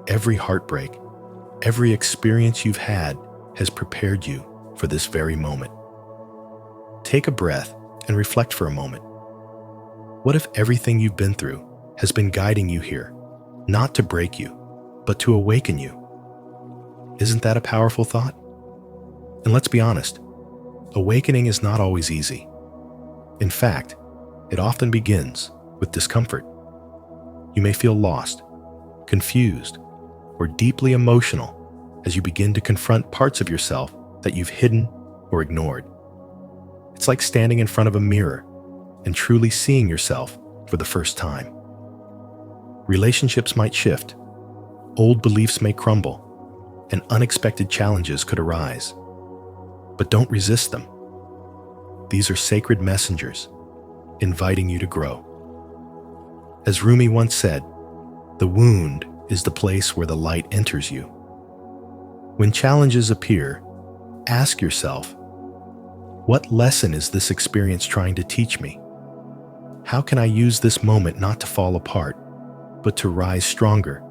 S1: every heartbreak, every experience you've had has prepared you for this very moment. Take a breath and reflect for a moment. What if everything you've been through has been guiding you here, not to break you, but to awaken you? Isn't that a powerful thought? And let's be honest, awakening is not always easy. In fact, it often begins with discomfort. You may feel lost, confused, or deeply emotional as you begin to confront parts of yourself that you've hidden or ignored. It's like standing in front of a mirror and truly seeing yourself for the first time. Relationships might shift, old beliefs may crumble, and unexpected challenges could arise. But don't resist them. These are sacred messengers, inviting you to grow. As Rumi once said, "The wound is the place where the light enters you." When challenges appear, ask yourself, what lesson is this experience trying to teach me? How can I use this moment not to fall apart, but to rise stronger,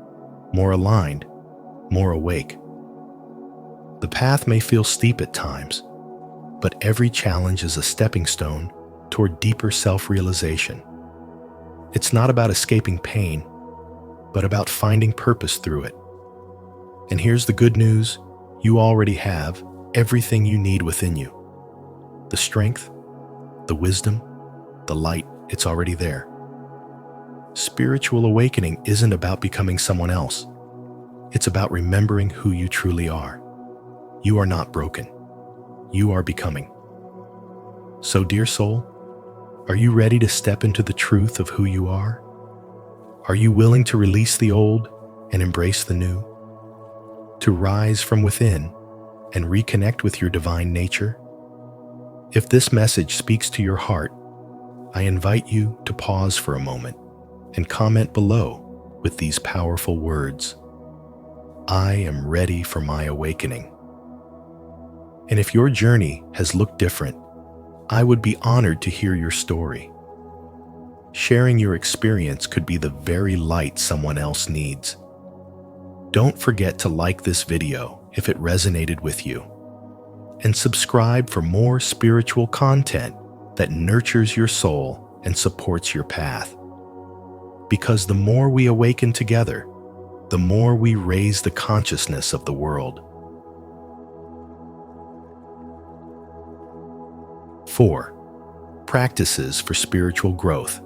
S1: more aligned, more awake? The path may feel steep at times, but every challenge is a stepping stone toward deeper self-realization. It's not about escaping pain, but about finding purpose through it. And here's the good news: you already have everything you need within you. The strength, the wisdom, the light, it's already there. Spiritual awakening isn't about becoming someone else. It's about remembering who you truly are. You are not broken. You are becoming. So, dear soul, are you ready to step into the truth of who you are? Are you willing to release the old and embrace the new? To rise from within and reconnect with your divine nature? If this message speaks to your heart, I invite you to pause for a moment and comment below with these powerful words: "I am ready for my awakening." And if your journey has looked different, I would be honored to hear your story. Sharing your experience could be the very light someone else needs. Don't forget to like this video if it resonated with you, and subscribe for more spiritual content that nurtures your soul and supports your path. Because the more we awaken together, the more we raise the consciousness of the world. 4. Practices for spiritual growth.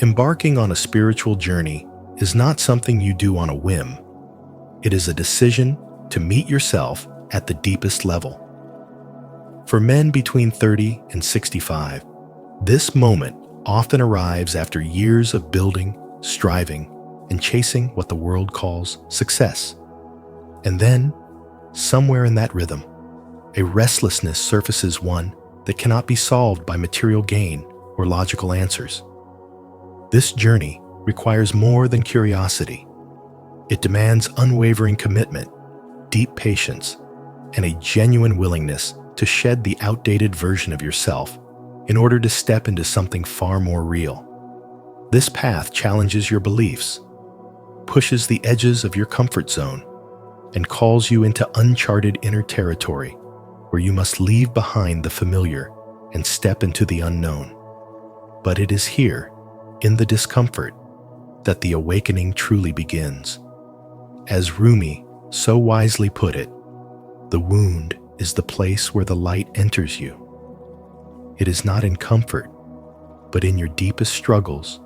S1: Embarking on a spiritual journey is not something you do on a whim. It is a decision to meet yourself at the deepest level. For men between 30 and 65, this moment often arrives after years of building, striving, and chasing what the world calls success. And then, somewhere in that rhythm, a restlessness surfaces, one that cannot be solved by material gain or logical answers. This journey requires more than curiosity. It demands unwavering commitment, deep patience, and a genuine willingness to shed the outdated version of yourself in order to step into something far more real. This path challenges your beliefs, pushes the edges of your comfort zone, and calls you into uncharted inner territory where you must leave behind the familiar and step into the unknown. But it is here, in the discomfort, that the awakening truly begins. As Rumi so wisely put it, The wound is the place where the light enters you. It is not in comfort, but in your deepest struggles,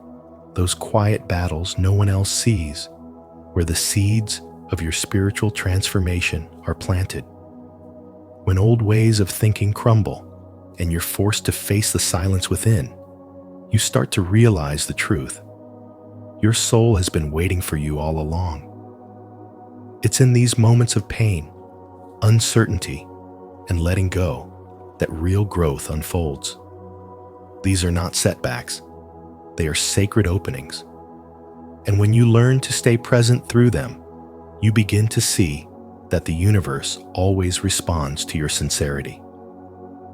S1: those quiet battles no one else sees, where the seeds of your spiritual transformation are planted. When old ways of thinking crumble and you're forced to face the silence within, you start to realize the truth. Your soul has been waiting for you all along. It's in these moments of pain, uncertainty, and letting go that real growth unfolds. These are not setbacks. They are sacred openings. And when you learn to stay present through them, you begin to see that the universe always responds to your sincerity.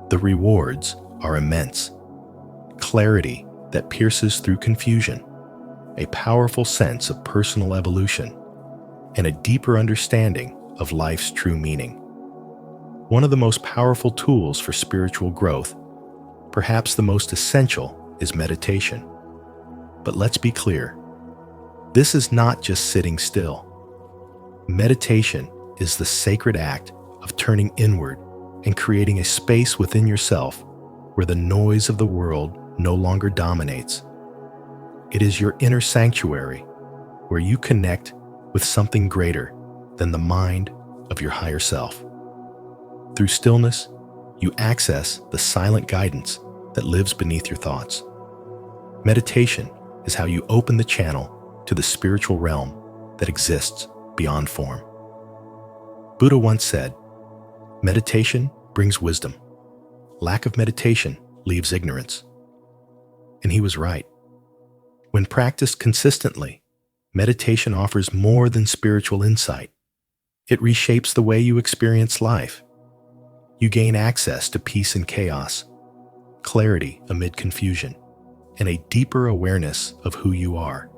S1: The rewards are immense. Clarity that pierces through confusion, a powerful sense of personal evolution, and a deeper understanding of life's true meaning. One of the most powerful tools for spiritual growth, perhaps the most essential, is meditation. But let's be clear, this is not just sitting still. Meditation is the sacred act of turning inward and creating a space within yourself where the noise of the world no longer dominates. It is your inner sanctuary where you connect with something greater than the mind of your higher self. Through stillness, you access the silent guidance that lives beneath your thoughts. Meditation is how you open the channel to the spiritual realm that exists beyond form. Buddha once said, "Meditation brings wisdom. Lack of meditation leaves ignorance." And he was right. When practiced consistently, meditation offers more than spiritual insight. It reshapes the way you experience life. You gain access to peace in chaos, clarity amid confusion, and a deeper awareness of who you are.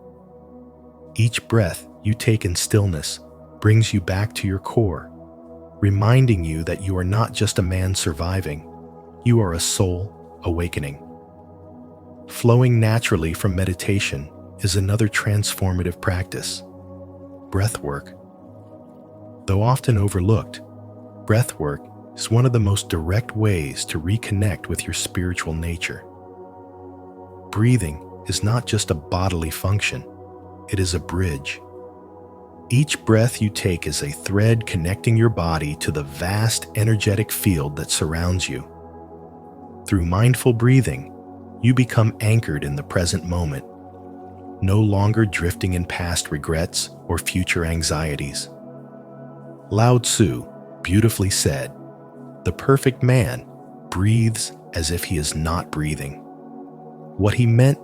S1: Each breath you take in stillness brings you back to your core, reminding you that you are not just a man surviving, you are a soul awakening. Flowing naturally from meditation is another transformative practice, breath work. Though often overlooked, breath work is one of the most direct ways to reconnect with your spiritual nature. Breathing is not just a bodily function, it is a bridge. Each breath you take is a thread connecting your body to the vast energetic field that surrounds you. Through mindful breathing, you become anchored in the present moment, no longer drifting in past regrets or future anxieties. Lao Tzu beautifully said, "The perfect man breathes as if he is not breathing." What he meant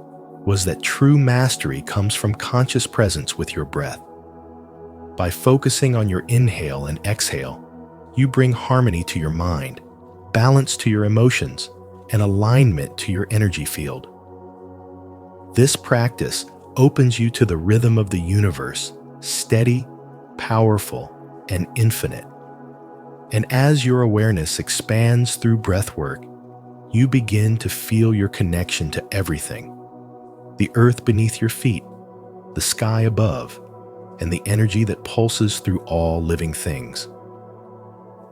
S1: was that true mastery comes from conscious presence with your breath. By focusing on your inhale and exhale, you bring harmony to your mind, balance to your emotions, and alignment to your energy field. This practice opens you to the rhythm of the universe, steady, powerful, and infinite. And as your awareness expands through breath work, you begin to feel your connection to everything: the earth beneath your feet, the sky above, and the energy that pulses through all living things.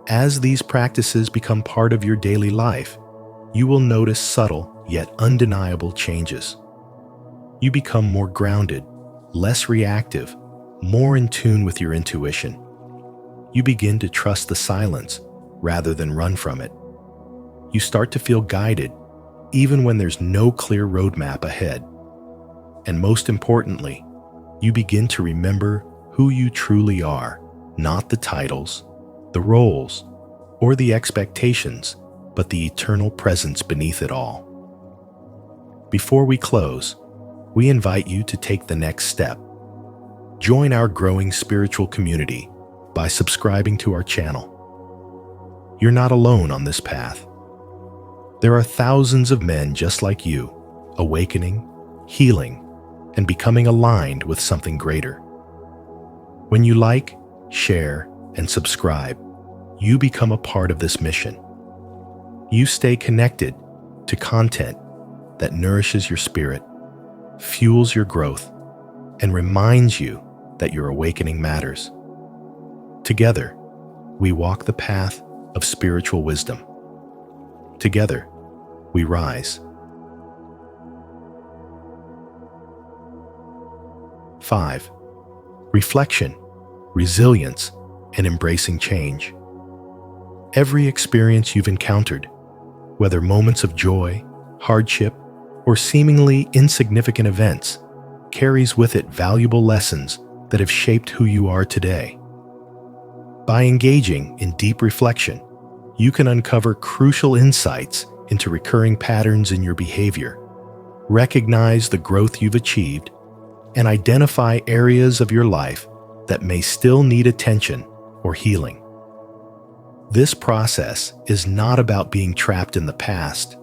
S1: As these practices become part of your daily life, you will notice subtle yet undeniable changes. You become more grounded, less reactive, more in tune with your intuition. You begin to trust the silence rather than run from it. You start to feel guided, even when there's no clear roadmap ahead. And most importantly, you begin to remember who you truly are, not the titles, the roles, or the expectations, but the eternal presence beneath it all. Before we close, we invite you to take the next step. Join our growing spiritual community by subscribing to our channel. You're not alone on this path. There are thousands of men just like you, awakening, healing, and becoming aligned with something greater. When you like, share, and subscribe, you become a part of this mission. You stay connected to content that nourishes your spirit, fuels your growth, and reminds you that your awakening matters. Together, we walk the path of spiritual wisdom. Together, we rise. 5. Reflection, resilience, and embracing change. Every experience you've encountered, whether moments of joy, hardship, or seemingly insignificant events, carries with it valuable lessons that have shaped who you are today. By engaging in deep reflection, you can uncover crucial insights into recurring patterns in your behavior, recognize the growth you've achieved, and identify areas of your life that may still need attention or healing. This process is not about being trapped in the past,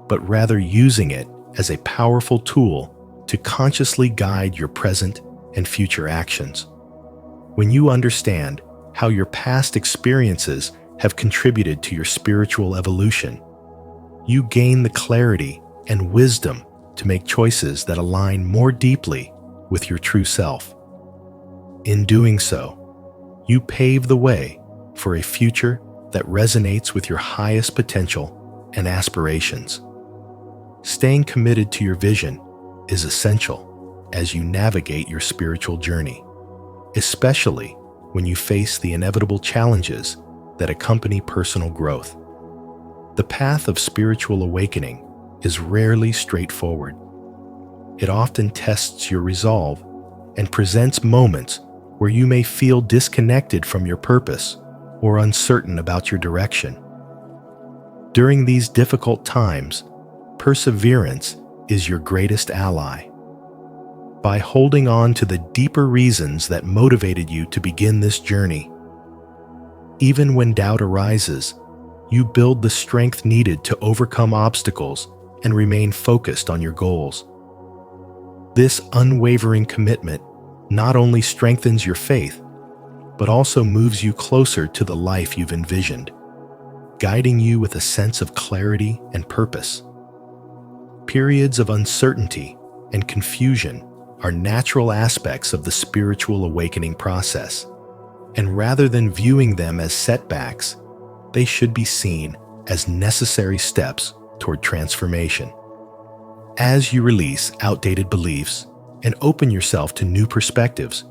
S1: but rather using it as a powerful tool to consciously guide your present and future actions. When you understand how your past experiences have contributed to your spiritual evolution, you gain the clarity and wisdom to make choices that align more deeply with your true self. In doing so, you pave the way for a future that resonates with your highest potential and aspirations. Staying committed to your vision is essential as you navigate your spiritual journey, especially when you face the inevitable challenges that accompany personal growth. The path of spiritual awakening is rarely straightforward. It often tests your resolve and presents moments where you may feel disconnected from your purpose or uncertain about your direction. During these difficult times, perseverance is your greatest ally. By holding on to the deeper reasons that motivated you to begin this journey, even when doubt arises, you build the strength needed to overcome obstacles and remain focused on your goals. This unwavering commitment not only strengthens your faith, but also moves you closer to the life you've envisioned, guiding you with a sense of clarity and purpose. Periods of uncertainty and confusion are natural aspects of the spiritual awakening process, and rather than viewing them as setbacks, they should be seen as necessary steps toward transformation. As you release outdated beliefs and open yourself to new perspectives,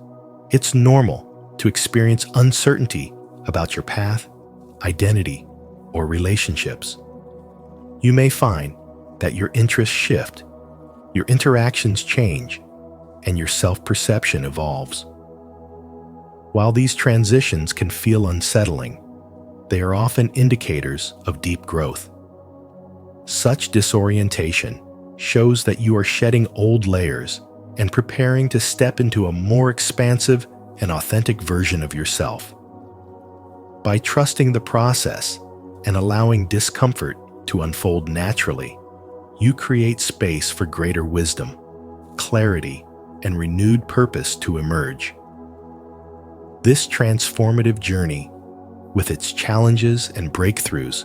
S1: it's normal to experience uncertainty about your path, identity, or relationships. You may find that your interests shift, your interactions change, and your self-perception evolves. While these transitions can feel unsettling, they are often indicators of deep growth. Such disorientation shows that you are shedding old layers and preparing to step into a more expansive and authentic version of yourself. By trusting the process and allowing discomfort to unfold naturally, you create space for greater wisdom, clarity, and renewed purpose to emerge. This transformative journey, with its challenges and breakthroughs,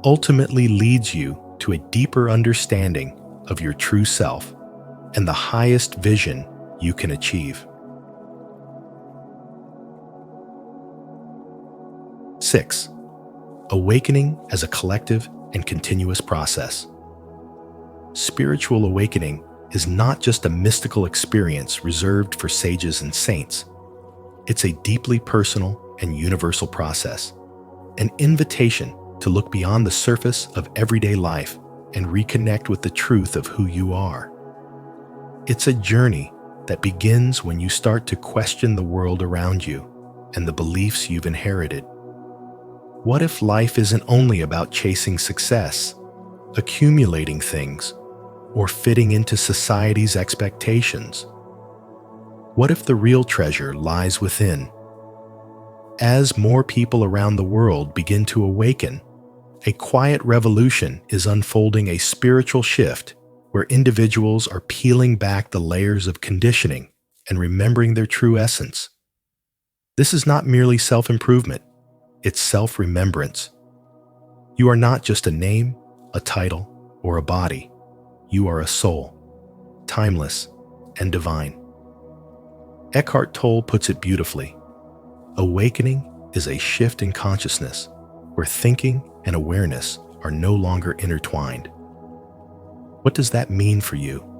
S1: ultimately leads you to a deeper understanding of your true self and the highest vision you can achieve. 6. Awakening as a collective and continuous process. Spiritual awakening is not just a mystical experience reserved for sages and saints. It's a deeply personal and universal process, an invitation to look beyond the surface of everyday life and reconnect with the truth of who you are. It's a journey that begins when you start to question the world around you and the beliefs you've inherited. What if life isn't only about chasing success, accumulating things, or fitting into society's expectations? What if the real treasure lies within? As more people around the world begin to awaken, a quiet revolution is unfolding, a spiritual shift where individuals are peeling back the layers of conditioning and remembering their true essence. This is not merely self-improvement, it's self-remembrance. You are not just a name, a title, or a body. You are a soul, timeless and divine. Eckhart Tolle puts it beautifully. Awakening is a shift in consciousness where thinking and awareness are no longer intertwined. What does that mean for you?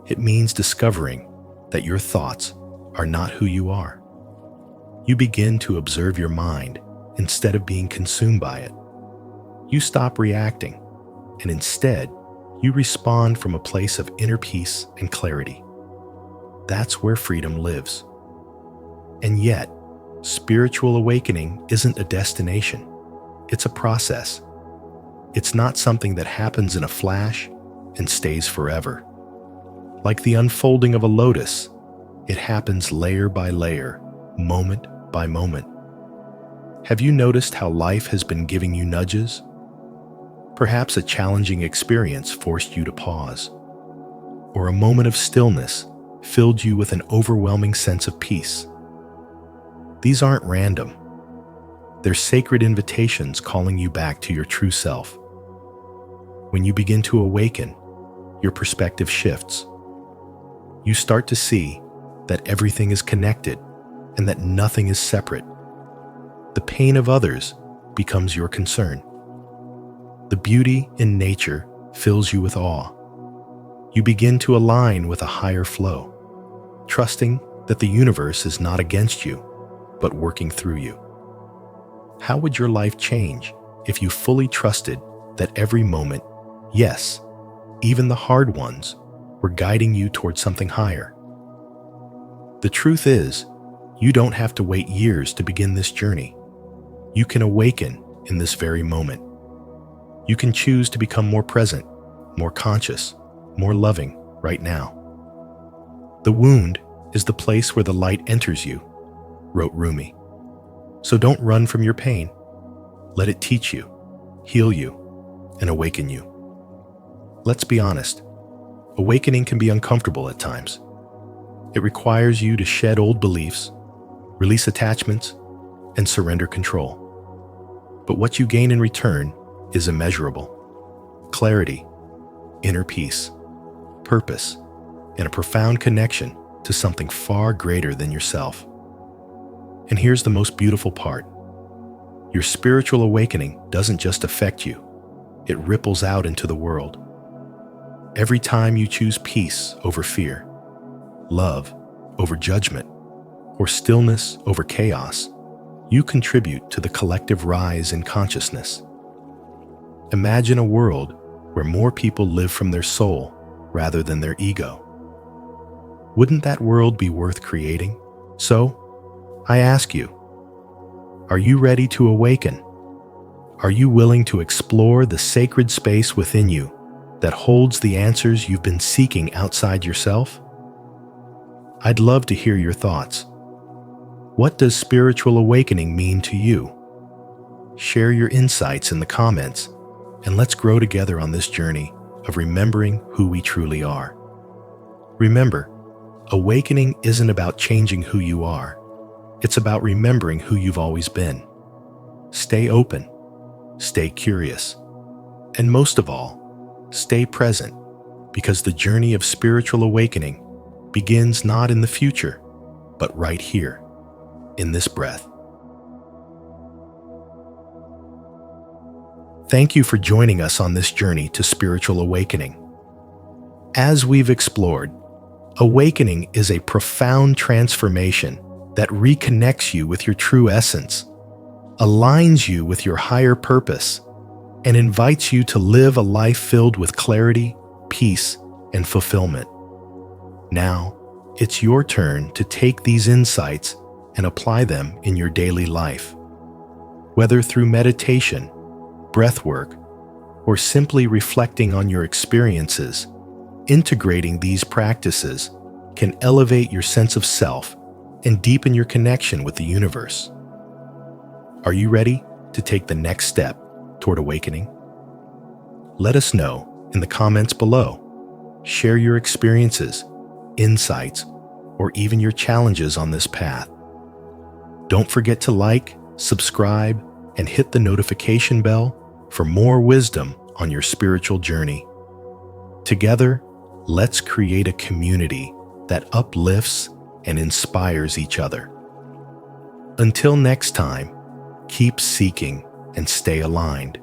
S1: It means discovering that your thoughts are not who you are. You begin to observe your mind instead of being consumed by it. You stop reacting, and instead, you respond from a place of inner peace and clarity. That's where freedom lives. And yet, spiritual awakening isn't a destination. It's a process. It's not something that happens in a flash and stays forever. Like the unfolding of a lotus, it happens layer by layer, moment by moment. Have you noticed how life has been giving you nudges? Perhaps a challenging experience forced you to pause, or a moment of stillness filled you with an overwhelming sense of peace. These aren't random. They're sacred invitations calling you back to your true self. When you begin to awaken, your perspective shifts. You start to see that everything is connected and that nothing is separate. The pain of others becomes your concern. The beauty in nature fills you with awe. You begin to align with a higher flow, trusting that the universe is not against you, but working through you. How would your life change if you fully trusted that every moment, yes, even the hard ones, were guiding you towards something higher? The truth is, you don't have to wait years to begin this journey. You can awaken in this very moment. You can choose to become more present, more conscious, more loving right now. The wound is the place where the light enters you, wrote Rumi. So don't run from your pain. Let it teach you, heal you, and awaken you. Let's be honest. Awakening can be uncomfortable at times. It requires you to shed old beliefs, release attachments, and surrender control. But what you gain in return is immeasurable. Clarity, inner peace, purpose, and a profound connection to something far greater than yourself. And here's the most beautiful part. Your spiritual awakening doesn't just affect you, it ripples out into the world. Every time you choose peace over fear, love over judgment, or stillness over chaos, you contribute to the collective rise in consciousness. Imagine a world where more people live from their soul rather than their ego. Wouldn't that world be worth creating? So, I ask you, are you ready to awaken? Are you willing to explore the sacred space within you that holds the answers you've been seeking outside yourself? I'd love to hear your thoughts. What does spiritual awakening mean to you? Share your insights in the comments, and let's grow together on this journey of remembering who we truly are. Remember, awakening isn't about changing who you are. It's about remembering who you've always been. Stay open, stay curious, and most of all, stay present, because the journey of spiritual awakening begins not in the future, but right here, in this breath. Thank you for joining us on this journey to spiritual awakening. As we've explored, awakening is a profound transformation that reconnects you with your true essence, aligns you with your higher purpose, and invites you to live a life filled with clarity, peace, and fulfillment. Now, it's your turn to take these insights and apply them in your daily life. Whether through meditation, breath work, or simply reflecting on your experiences, integrating these practices can elevate your sense of self and deepen your connection with the universe. Are you ready to take the next step toward awakening? Let us know in the comments below. Share your experiences, insights, or even your challenges on this path. Don't forget to like, subscribe, and hit the notification bell for more wisdom on your spiritual journey. Together, let's create a community that uplifts and inspires each other. Until next time, keep seeking and stay aligned.